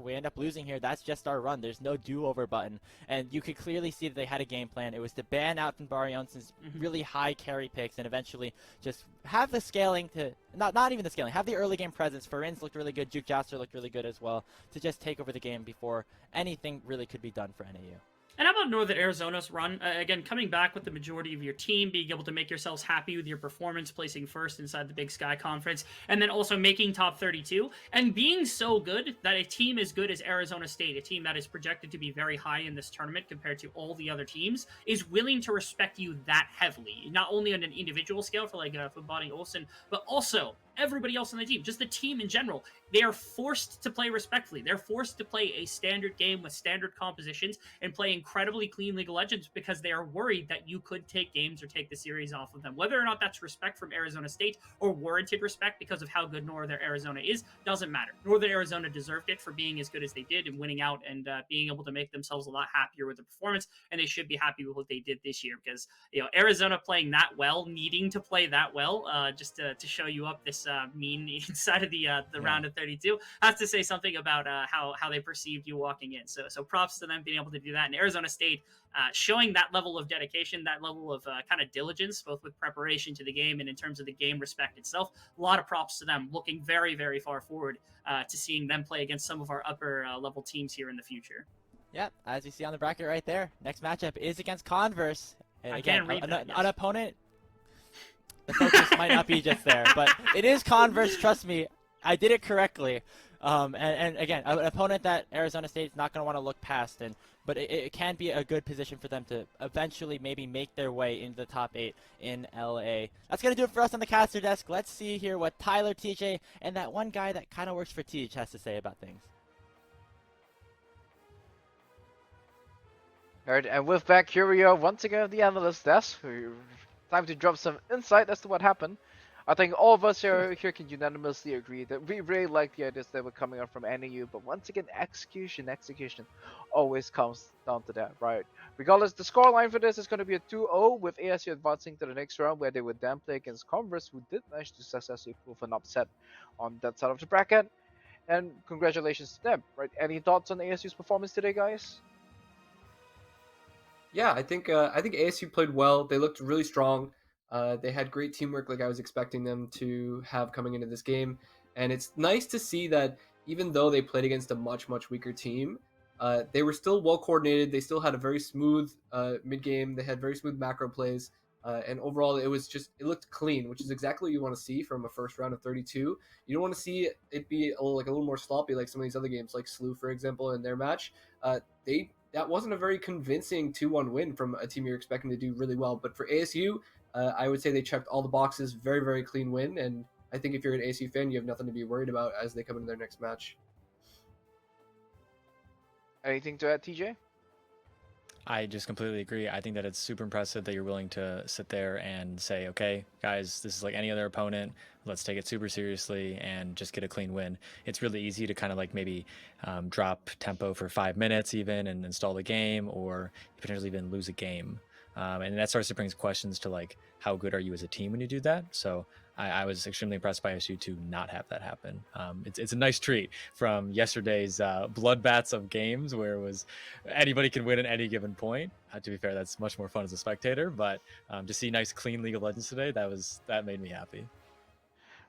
we end up losing here, that's just our run. There's no do-over button, and you could clearly see that they had a game plan. It was to ban out Funbari Onsen's really high carry picks, and eventually just have the scaling to not even the scaling, have the early game presence. Firinz looked really good, Juke Jouster looked really good as well, to just take over the game before anything really could be done for NAU. And how about Northern Arizona's run? Again, coming back with the majority of your team, being able to make yourselves happy with your performance, placing first inside the Big Sky Conference, and then also making top 32, and being so good that a team as good as Arizona State, a team that is projected to be very high in this tournament compared to all the other teams, is willing to respect you that heavily. Not only on an individual scale for like Funbari, Onsen, but also everybody else on the team, just the team in general. They are forced to play respectfully. They're forced to play a standard game with standard compositions and play incredibly clean League of Legends because they are worried that you could take games or take the series off of them. Whether or not that's respect from Arizona State or warranted respect because of how good Northern Arizona is, doesn't matter. Northern Arizona deserved it for being as good as they did and winning out and being able to make themselves a lot happier with the performance, and they should be happy with what they did this year because Arizona playing that well, needing to play that well, just to show you up this mean inside of the round of 32 has to say something about how they perceived you walking in. So props to them being able to do that. And Arizona State showing that level of dedication, that level of kind of diligence, both with preparation to the game and in terms of the game respect itself. A lot of props to them. Looking very, very far forward to seeing them play against some of our upper level teams here in the future. Yep, as you see on the bracket right there, next matchup is against Converse. And again, an opponent. The focus might not be just there, but it is Converse. Trust me, I did it correctly. And again, an opponent that Arizona State is not going to want to look past, but it can be a good position for them to eventually maybe make their way into the top 8 in LA. That's going to do it for us on the caster desk. Let's see here what Tyler, TJ, and that one guy that kind of works for Teach has to say about things. Alright, and with back, here we are once again at the analyst desk. Time to drop some insight as to what happened. I think all of us here can unanimously agree that we really like the ideas that were coming up from NAU, but once again, execution always comes down to that, right? Regardless, the scoreline for this is going to be a 2-0 with ASU advancing to the next round, where they would then play against Converse, who did manage to successfully pull an upset on that side of the bracket. And congratulations to them, right? Any thoughts on ASU's performance today, guys? Yeah, I think ASU played well. They looked really strong. They had great teamwork, like I was expecting them to have coming into this game. And it's nice to see that even though they played against a much weaker team, they were still well coordinated. They still had a very smooth mid game. They had very smooth macro plays, and overall it looked clean, which is exactly what you want to see from a first round of 32. You don't want to see it be a little more sloppy like some of these other games, like SLU, for example, in their match. That wasn't a very convincing 2-1 win from a team you're expecting to do really well. But for ASU, I would say they checked all the boxes. Very, very clean win. And I think if you're an ASU fan, you have nothing to be worried about as they come into their next match. Anything to add, TJ? I just completely agree. I think that it's super impressive that you're willing to sit there and say, okay, guys, this is like any other opponent. Let's take it super seriously and just get a clean win. It's really easy to kind of like maybe drop tempo for 5 minutes even and install the game, or potentially even lose a game. And that starts to bring questions to like, how good are you as a team when you do that? So I was extremely impressed by ASU to not have that happen. It's a nice treat from yesterday's bloodbaths of games where it was anybody can win at any given point. To be fair, that's much more fun as a spectator, but to see nice clean League of Legends today, that made me happy.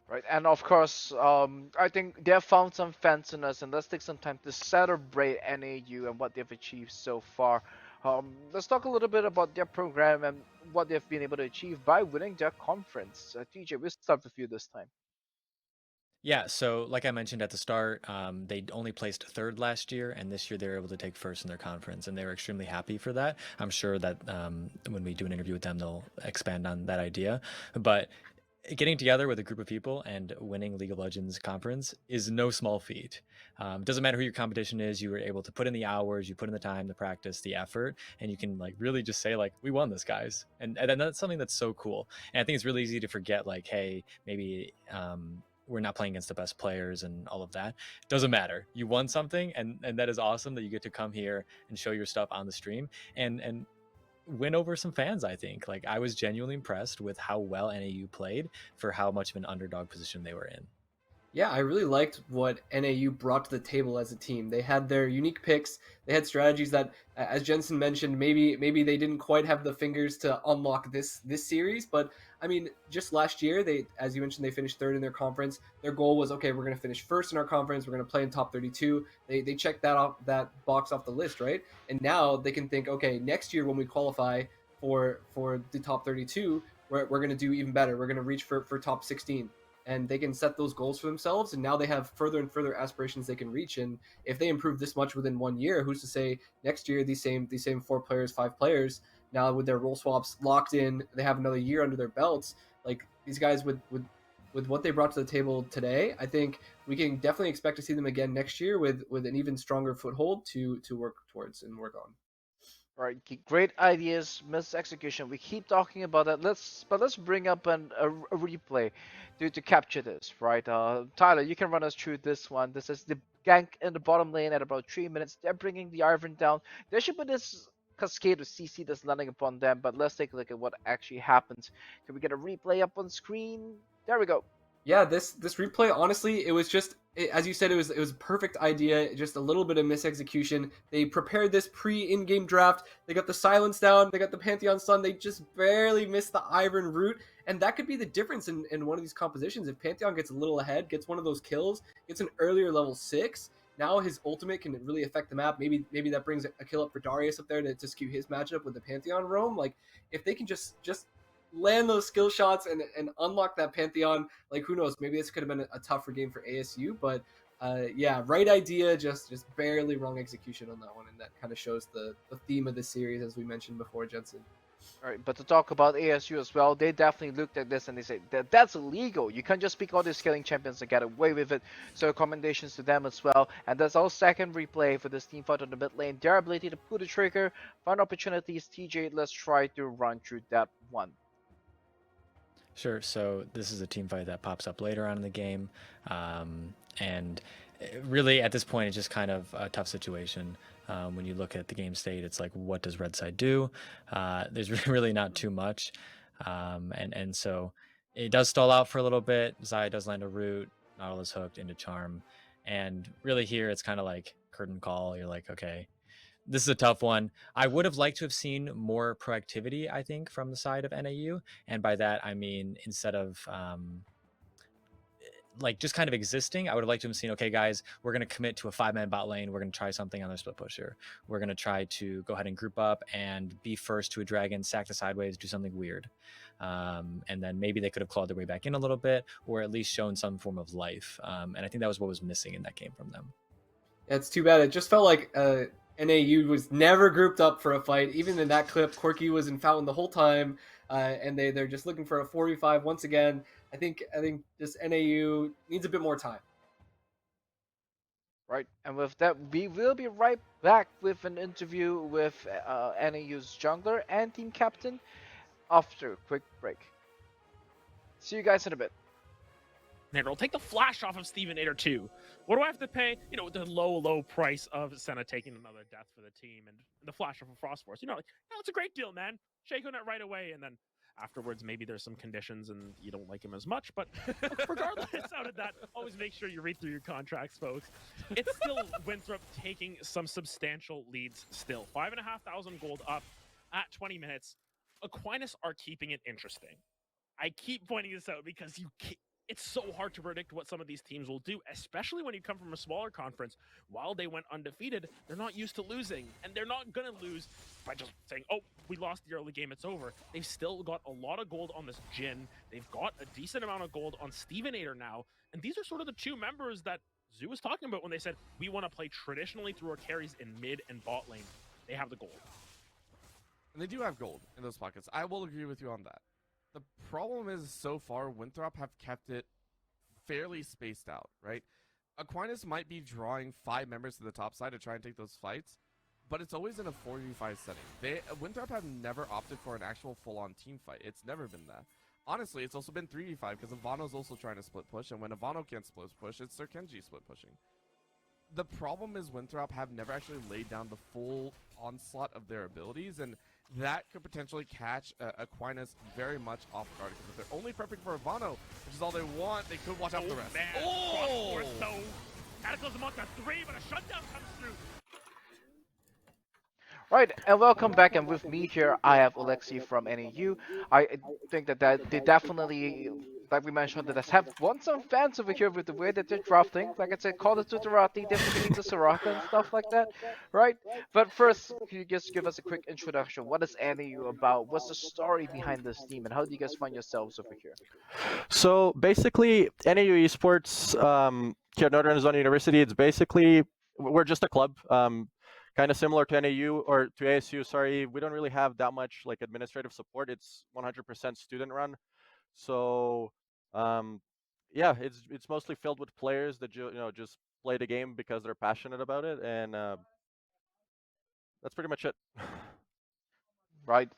Right, and of course, I think they have found some fans in us, and let's take some time to celebrate NAU and what they've achieved so far. Let's talk a little bit about their program and what they've been able to achieve by winning their conference. TJ, we'll start with you this time. Yeah, so like I mentioned at the start, they only placed third last year, and this year they were able to take first in their conference, and they were extremely happy for that. I'm sure that when we do an interview with them, they'll expand on that idea. But getting together with a group of people and winning League of Legends conference is no small feat. It doesn't matter who your competition is. You were able to put in the hours, you put in the time, the practice, the effort, and you can like really just say like, we won this, guys. And that's something that's so cool. And I think it's really easy to forget like, hey, maybe we're not playing against the best players and all of that. Doesn't matter. You won something, and that is awesome that you get to come here and show your stuff on the stream and win over some fans. I think like I was genuinely impressed with how well NAU played for how much of an underdog position they were in. Yeah, I really liked what NAU brought to the table as a team. They had their unique picks. They had strategies that, as Jensen mentioned, maybe they didn't quite have the fingers to unlock this series. But I mean, just last year, they, as you mentioned, they finished third in their conference. Their goal was, okay, we're going to finish first in our conference. We're going to play in top 32. They checked that box off the list, right? And now they can think, okay, next year when we qualify for the top 32, we're going to do even better. We're going to reach for top 16. And they can set those goals for themselves, and now they have further and further aspirations they can reach. And if they improve this much within 1 year, who's to say next year these same 4 players, 5 players, now with their role swaps locked in, they have another year under their belts. Like these guys with what they brought to the table today, I think we can definitely expect to see them again next year with an even stronger foothold to work towards and work on. Right, great ideas, missed execution. We keep talking about that. Let's bring up a replay to capture this, right? Tyler, you can run us through this one. This is the gank in the bottom lane at about 3 minutes. They're bringing the Ivern down. There should be this cascade of CC that's landing upon them, but let's take a look at what actually happens. Can we get a replay up on screen? There we go. Yeah, this replay, honestly, it was just, as you said, it was a perfect idea, just a little bit of misexecution. They prepared this in-game draft. They got the silence down. They got the Pantheon stun. They just barely missed the Ivern root, and that could be the difference in one of these compositions. If Pantheon gets a little ahead, gets one of those kills, gets an earlier level 6, now his ultimate can really affect the map. Maybe that brings a kill up for Darius up there to skew his matchup with the Pantheon roam. Like, if they can just land those skill shots and unlock that Pantheon, like who knows, maybe this could have been a tougher game for ASU, but yeah, right idea, just barely wrong execution on that one, and that kind of shows the theme of the series, as we mentioned before, Jensen. All right, but to talk about ASU as well, they definitely looked at this and they said that's illegal. You can't just pick all these killing champions and get away with it. So commendations to them as well. And that's our second replay for this team fight on the mid lane. Their ability to pull the trigger, find opportunities. TJ, let's try to run through that one. Sure. So this is a team fight that pops up later on in the game, and really at this point it's just kind of a tough situation. When you look at the game state, it's like, what does red side do? There's really not too much, and so it does stall out for a little bit. Xayah does land a root, Nautilus hooked into charm, and really here it's kind of like curtain call. You're like, okay, this is a tough one. I would have liked to have seen more proactivity, I think, from the side of NAU. And by that, I mean, instead of like just kind of existing, I would have liked to have seen, okay, guys, we're going to commit to a 5-man bot lane. We're going to try something on their split pusher. We're going to try to go ahead and group up and be first to a dragon, sack the sideways, do something weird. And then maybe they could have clawed their way back in a little bit, or at least shown some form of life. And I think that was what was missing in that game from them. Yeah, it's too bad. It just felt like NAU was never grouped up for a fight. Even in that clip, Corki was in Fountain the whole time, and they're just looking for a 4v5 once again. I think just NAU needs a bit more time. Right, and with that, we will be right back with an interview with NAU's jungler and team captain after a quick break. See you guys in a bit. We'll take the flash off of Steven Ader too. What do I have to pay? You know, the low price of Senna taking another death for the team and the flash off of Frost Force. You know, like, it's a great deal, man. Shake on it right away, and then afterwards, maybe there's some conditions and you don't like him as much. But regardless out of that, always make sure you read through your contracts, folks. It's still Winthrop taking some substantial leads still. 5,500 gold up at 20 minutes. Aquinas are keeping it interesting. I keep pointing this out because it's so hard to predict what some of these teams will do, especially when you come from a smaller conference. While they went undefeated, they're not used to losing, and they're not going to lose by just saying, oh, we lost the early game, it's over. They've still got a lot of gold on this Jhin. They've got a decent amount of gold on Steven Ader now, and these are sort of the two members that Zoo was talking about when they said, we want to play traditionally through our carries in mid and bot lane. They have the gold. And they do have gold in those pockets. I will agree with you on that. The problem is, so far, Winthrop have kept it fairly spaced out, right? Aquinas might be drawing 5 members to the top side to try and take those fights, but it's always in a 4v5 setting. Winthrop have never opted for an actual full-on team fight. It's never been that. Honestly, it's also been 3v5 because Ivano's also trying to split push, and when Ivano can't split push, it's Sir Kenji split pushing. The problem is Winthrop have never actually laid down the full onslaught of their abilities, and that could potentially catch Aquinas very much off guard, because if they're only prepping for Ivano, which is all they want, they could watch out for the rest. Man. Oh! Force, though. Cataclysm on 3, but a shutdown comes through. Right, and welcome back, and with me here, I have Alexi from NAU. I think that they definitely, like we mentioned, that have won some fans over here with the way that they're drafting. Like I said, call it Tutorati, definitely the Soraka and stuff like that, right? But first, can you just give us a quick introduction? What is NAU about? What's the story behind this team, and how do you guys find yourselves over here? So basically, NAU Esports here at Notre Dame University, it's basically, we're just a club. Kind of similar to NAU or to ASU, sorry. We don't really have that much like administrative support. It's 100% student run. So yeah, it's mostly filled with players that just play the game because they're passionate about it, and that's pretty much it. Right,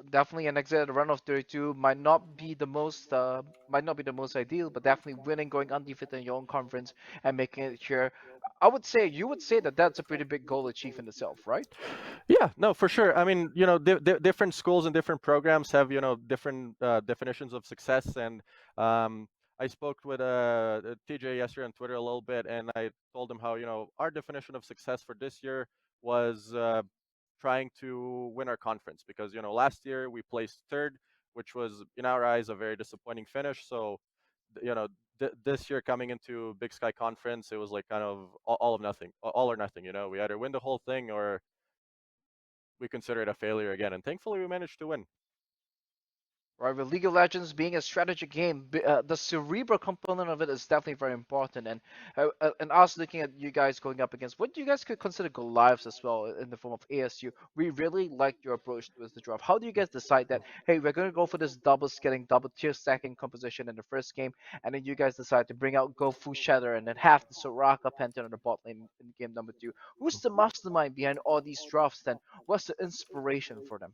definitely an exit run of 32 might not be the most ideal, but definitely winning, going undefeated in your own conference and making it here. You would say that that's a pretty big goal achieved in itself, right? Yeah, no, for sure. I mean, different schools and different programs have, different definitions of success. And I spoke with TJ yesterday on Twitter a little bit, and I told him how, our definition of success for this year was trying to win our conference, because, last year we placed third, which was, in our eyes, a very disappointing finish. So, this year coming into Big Sky Conference, it was like kind of all of nothing, all or nothing. We either win the whole thing or we consider it a failure again. And thankfully, we managed to win. Right, with League of Legends being a strategy game, the cerebral component of it is definitely very important. And us looking at you guys going up against what you guys could consider Goliaths as well in the form of ASU, we really liked your approach towards the draft. How do you guys decide that, hey, we're going to go for this double scaling, double tier stacking composition in the first game, and then you guys decide to go full Shatter and then have the Soraka Pantheon on the bot lane in game number 2? Who's the mastermind behind all these drafts then? What's the inspiration for them?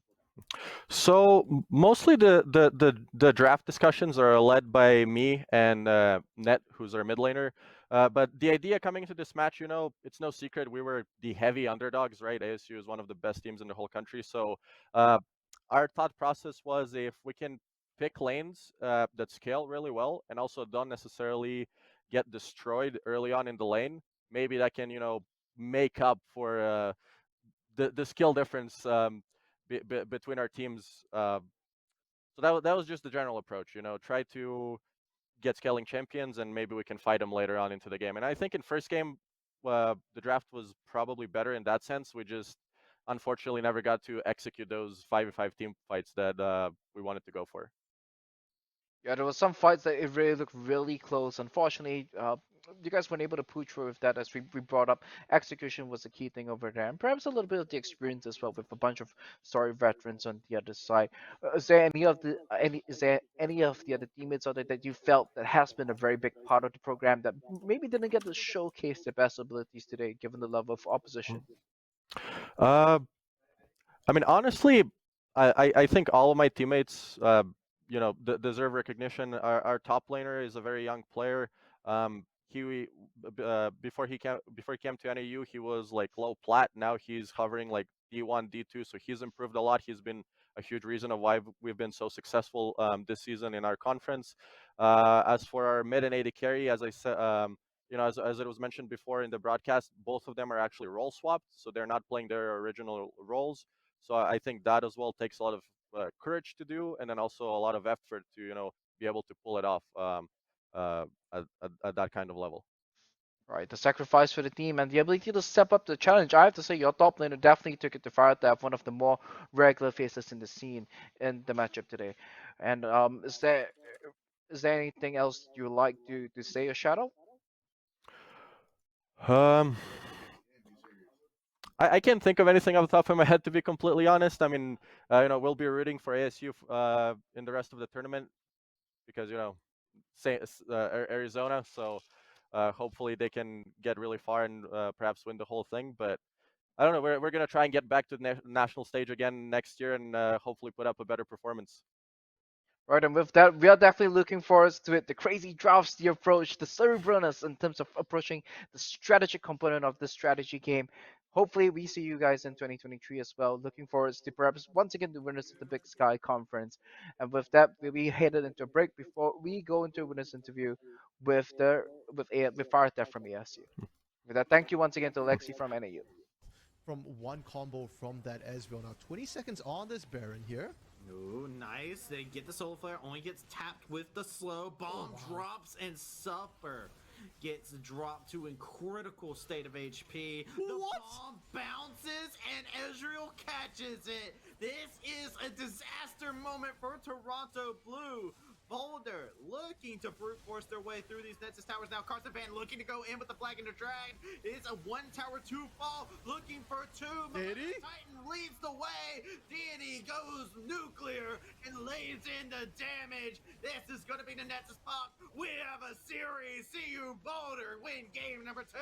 So mostly the draft discussions are led by me and Nett, who's our mid laner. But the idea coming into this match, it's no secret we were the heavy underdogs, right? ASU is one of the best teams in the whole country. So our thought process was, if we can pick lanes that scale really well and also don't necessarily get destroyed early on in the lane, maybe that can make up for the skill difference between our teams. So that was just the general approach, try to get scaling champions, and maybe we can fight them later on into the game. And I think in first game, the draft was probably better in that sense. We just unfortunately never got to execute those 5v5 team fights that we wanted to go for. Yeah, there was some fights that it really looked really close. Unfortunately, you guys weren't able to push through with that, as we brought up. Execution was a key thing over there, and perhaps a little bit of the experience as well, with a bunch of sorry veterans on the other side. Is there any of the other teammates out there that you felt that has been a very big part of the program that maybe didn't get to showcase their best abilities today, given the level of opposition? Uh, I mean, honestly, I think all of my teammates, deserve recognition. Our top laner is a very young player. He before he came to NAU, he was like low plat. Now he's hovering like D1, D2. So he's improved a lot. He's been a huge reason of why we've been so successful this season in our conference. As for our mid and AD carry, as I said, as it was mentioned before in the broadcast, both of them are actually role swapped, so they're not playing their original roles. So I think that as well takes a lot of courage to do, and then also a lot of effort to be able to pull it off at that kind of level. Right, the sacrifice for the team and the ability to step up the challenge. I have to say, your top laner definitely took it to Firetheft, one of the more regular faces in the scene in the matchup today. And is there anything else you would like to say or shout out? Um, I can't think of anything off the top of my head, to be completely honest. I mean, we'll be rooting for ASU in the rest of the tournament because Arizona. So hopefully they can get really far and perhaps win the whole thing. But I don't know. We're gonna try and get back to the national stage again next year and hopefully put up a better performance. Right, and with that, we are definitely looking forward to it. The crazy drafts, the approach, the cerebralness in terms of approaching the strategic component of the strategy game. Hopefully, we see you guys in 2023 as well. Looking forward to perhaps once again the winners of the Big Sky Conference. And with that, we'll be headed into a break before we go into a winners interview with Firetheft from ASU. With that, thank you once again to Alexi from NAU. From one combo from that as well. Now 20 seconds on this Baron here. Ooh, nice. They get the Soul Flare, only gets tapped with the slow. Bomb drops and Suffer gets dropped to a critical state of HP. The bomb bounces and Ezreal catches it. This is a disaster moment for Toronto Blue. Boulder looking to brute force their way through these Nexus towers. Now Carson Van looking to go in with the flag and the drag. It's a one tower, two fall, looking for two. Deity? Titan leads the way. Deity goes nuclear and lays in the damage. This is going to be the Nexus pop. We have a series. See you, Boulder, win game number 2.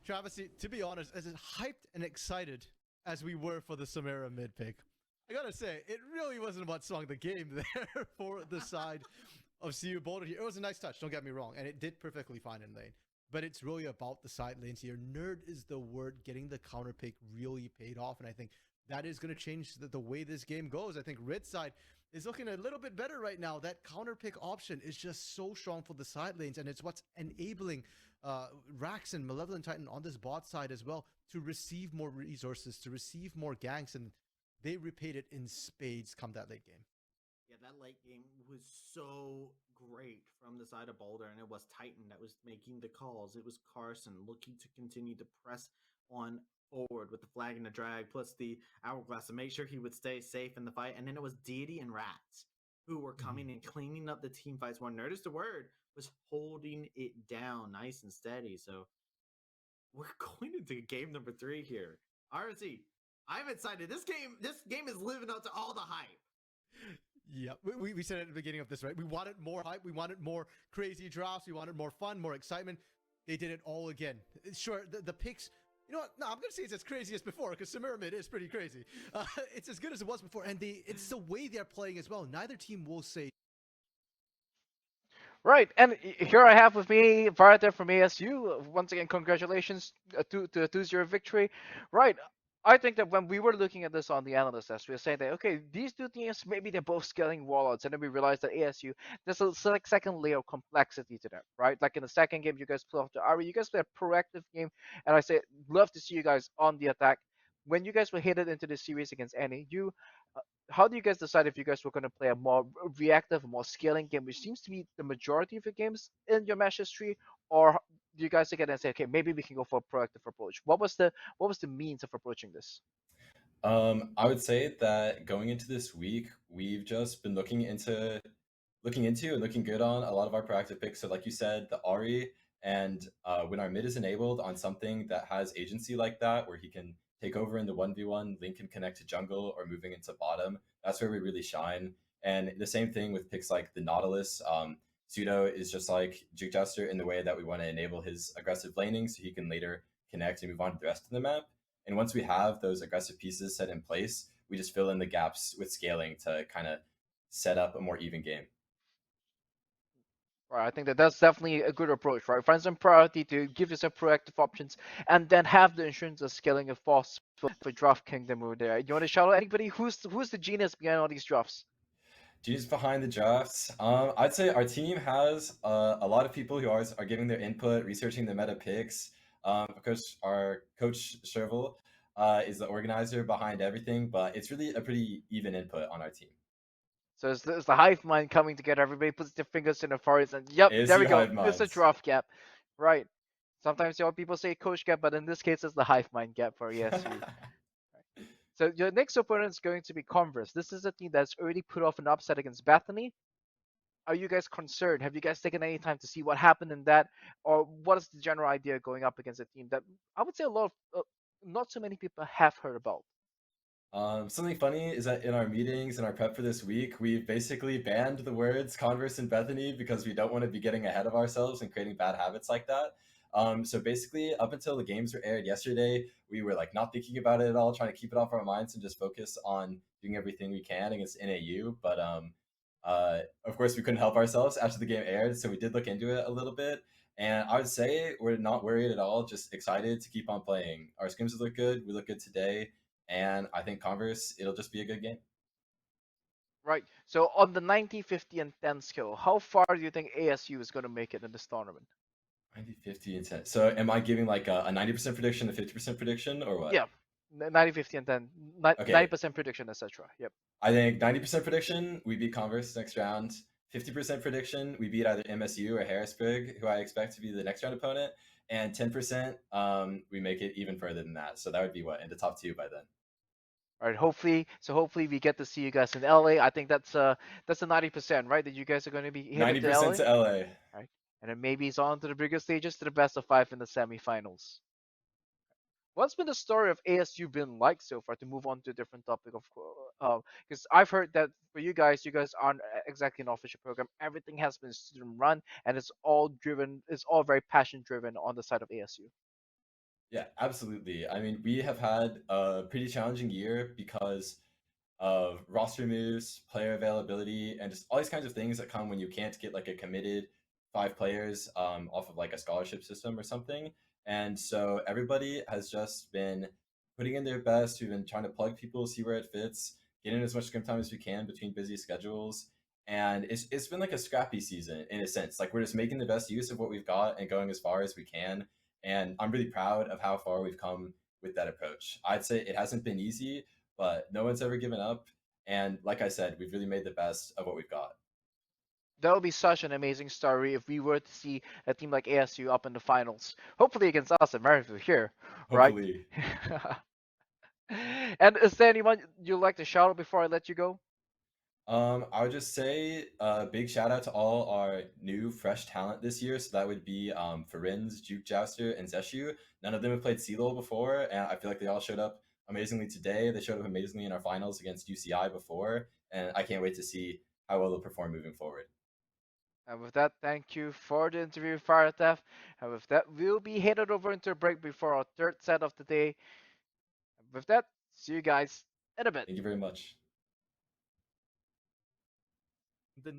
Travis, to be honest, as hyped and excited as we were for the Samara mid pick, I gotta say, it really wasn't what swung the game there for the side of CU Boulder here. It was a nice touch, don't get me wrong, and it did perfectly fine in lane. But it's really about the side lanes here. Nerd is the word. Getting the counter pick really paid off, and I think that is going to change the way this game goes. I think Red side is looking a little bit better right now. That counter pick option is just so strong for the side lanes, and it's what's enabling Rax and Malevolent Titan on this bot side as well to receive more resources, to receive more ganks, and they repaid it in spades come that late game. Yeah, that late game was so great from the side of Boulder, and it was Titan that was making the calls. It was Carson looking to continue to press on forward with the flag and the drag, plus the hourglass to make sure he would stay safe in the fight. And then it was Deity and Rats who were coming and cleaning up the team fights. One Nerd is the word was holding it down nice and steady. So we're going into game number 3 here. RC, I'm excited. This game is living up to all the hype. Yeah, we said at the beginning of this, right? We wanted more hype. We wanted more crazy drops. We wanted more fun, more excitement. They did it all again. Sure, the picks, you know what? No, I'm going to say it's as crazy as before because Samara mid is pretty crazy. It's as good as it was before, and it's the way they're playing as well. Neither team will say. Right, and here I have with me Firetheft from ASU. Once again, congratulations to a 2-0 victory. Right, I think that when we were looking at this on the analyst test, we were saying that, okay, these two teams, maybe they're both scaling warlords, and then we realized that ASU, there's a second layer of complexity to them, right? Like in the second game, you guys played off to Ahri, you guys played a proactive game, and I say, love to see you guys on the attack. When you guys were headed into this series against NAU, how do you guys decide if you guys were going to play a more reactive, more scaling game, which seems to be the majority of your games in your match history, or do you guys again and say, okay, maybe we can go for a proactive approach? What was the means of approaching this? I would say that going into this week, we've just been looking looking into and looking good on a lot of our proactive picks. So like you said, the Ahri, and when our mid is enabled on something that has agency like that, where he can take over in the 1v1, Link can connect to jungle or moving into bottom, that's where we really shine. And the same thing with picks like the Nautilus. Pseudo is just like Juke Jouster in the way that we want to enable his aggressive laning so he can later connect and move on to the rest of the map. And once we have those aggressive pieces set in place, we just fill in the gaps with scaling to kind of set up a more even game. Right, I think that's definitely a good approach, right? Find some priority to give yourself proactive options, and then have the insurance of scaling if possible for Draft Kingdom over there. You want to shout out anybody? Who's the genius behind all these drafts? Genius behind the drafts. I'd say our team has a lot of people who are giving their input, researching the meta picks. Of course, our coach Sherville is the organizer behind everything, but it's really a pretty even input on our team. So it's the hive mind coming together. Everybody puts their fingers in the forest, and yep, It's there we the go. hive It's a minds. draft gap, right? Sometimes people say coach gap, but in this case, it's the hive mind gap for ASU. So your next opponent is going to be Converse. This is a team that's already put off an upset against Bethany. Are you guys concerned? Have you guys taken any time to see what happened in that, or what is the general idea going up against a team that I would say a lot of not so many people have heard about? Something funny is that in our meetings and our prep for this week, we've basically banned the words Converse and Bethany because we don't want to be getting ahead of ourselves and creating bad habits like that. So basically, up until the games were aired yesterday, we were like not thinking about it at all, trying to keep it off our minds and just focus on doing everything we can against NAU. But of course, we couldn't help ourselves after the game aired, so we did look into it a little bit. And I would say we're not worried at all, just excited to keep on playing. Our scrims look good. We look good today. And I think Converse, it'll just be a good game. Right. So on the 90, 50, and 10 scale, how far do you think ASU is going to make it in this tournament? 90, 50, and 10. So am I giving like a 90% prediction, a 50% prediction, or what? Yeah. 90, 50, and 10. 90% prediction, etc. Yep. I think 90% prediction, we beat Converse next round. 50% prediction, we beat either MSU or Harrisburg, who I expect to be the next round opponent. And 10%, we make it even further than that. So that would be what, in the top 2 by then. All right. Hopefully we get to see you guys in LA. I think that's a 90%, right? That you guys are going to be headed 90% to LA. Right. And then maybe it's on to the bigger stages, to the best of 5 in the semifinals. What's been the story of ASU been like so far? To move on to a different topic, of course, because I've heard that for you guys aren't exactly an official program. Everything has been student run, and it's all very passion driven on the side of ASU. Yeah, absolutely. I mean, we have had a pretty challenging year because of roster moves, player availability, and just all these kinds of things that come when you can't get like a committed 5 players off of like a scholarship system or something. And so everybody has just been putting in their best. We've been trying to plug people, see where it fits, get in as much scrim time as we can between busy schedules. And it's been like a scrappy season in a sense. Like we're just making the best use of what we've got and going as far as we can. And I'm really proud of how far we've come with that approach. I'd say it hasn't been easy, but no one's ever given up. And like I said, we've really made the best of what we've got. That would be such an amazing story if we were to see a team like ASU up in the finals. Hopefully against us and Merrifield here, right? Hopefully. And is there anyone you'd like to shout out before I let you go? I would just say a big shout out to all our new fresh talent this year. So that would be Firinz, Juke, Jouster, and Zeshu. None of them have played LoL before, and I feel like they all showed up amazingly today. They showed up amazingly in our finals against UCI before, and I can't wait to see how well they'll perform moving forward. And with that, thank you for the interview, Firetheft. And with that, we'll be headed over into a break before our third set of the day. And with that, see you guys in a bit. Thank you very much.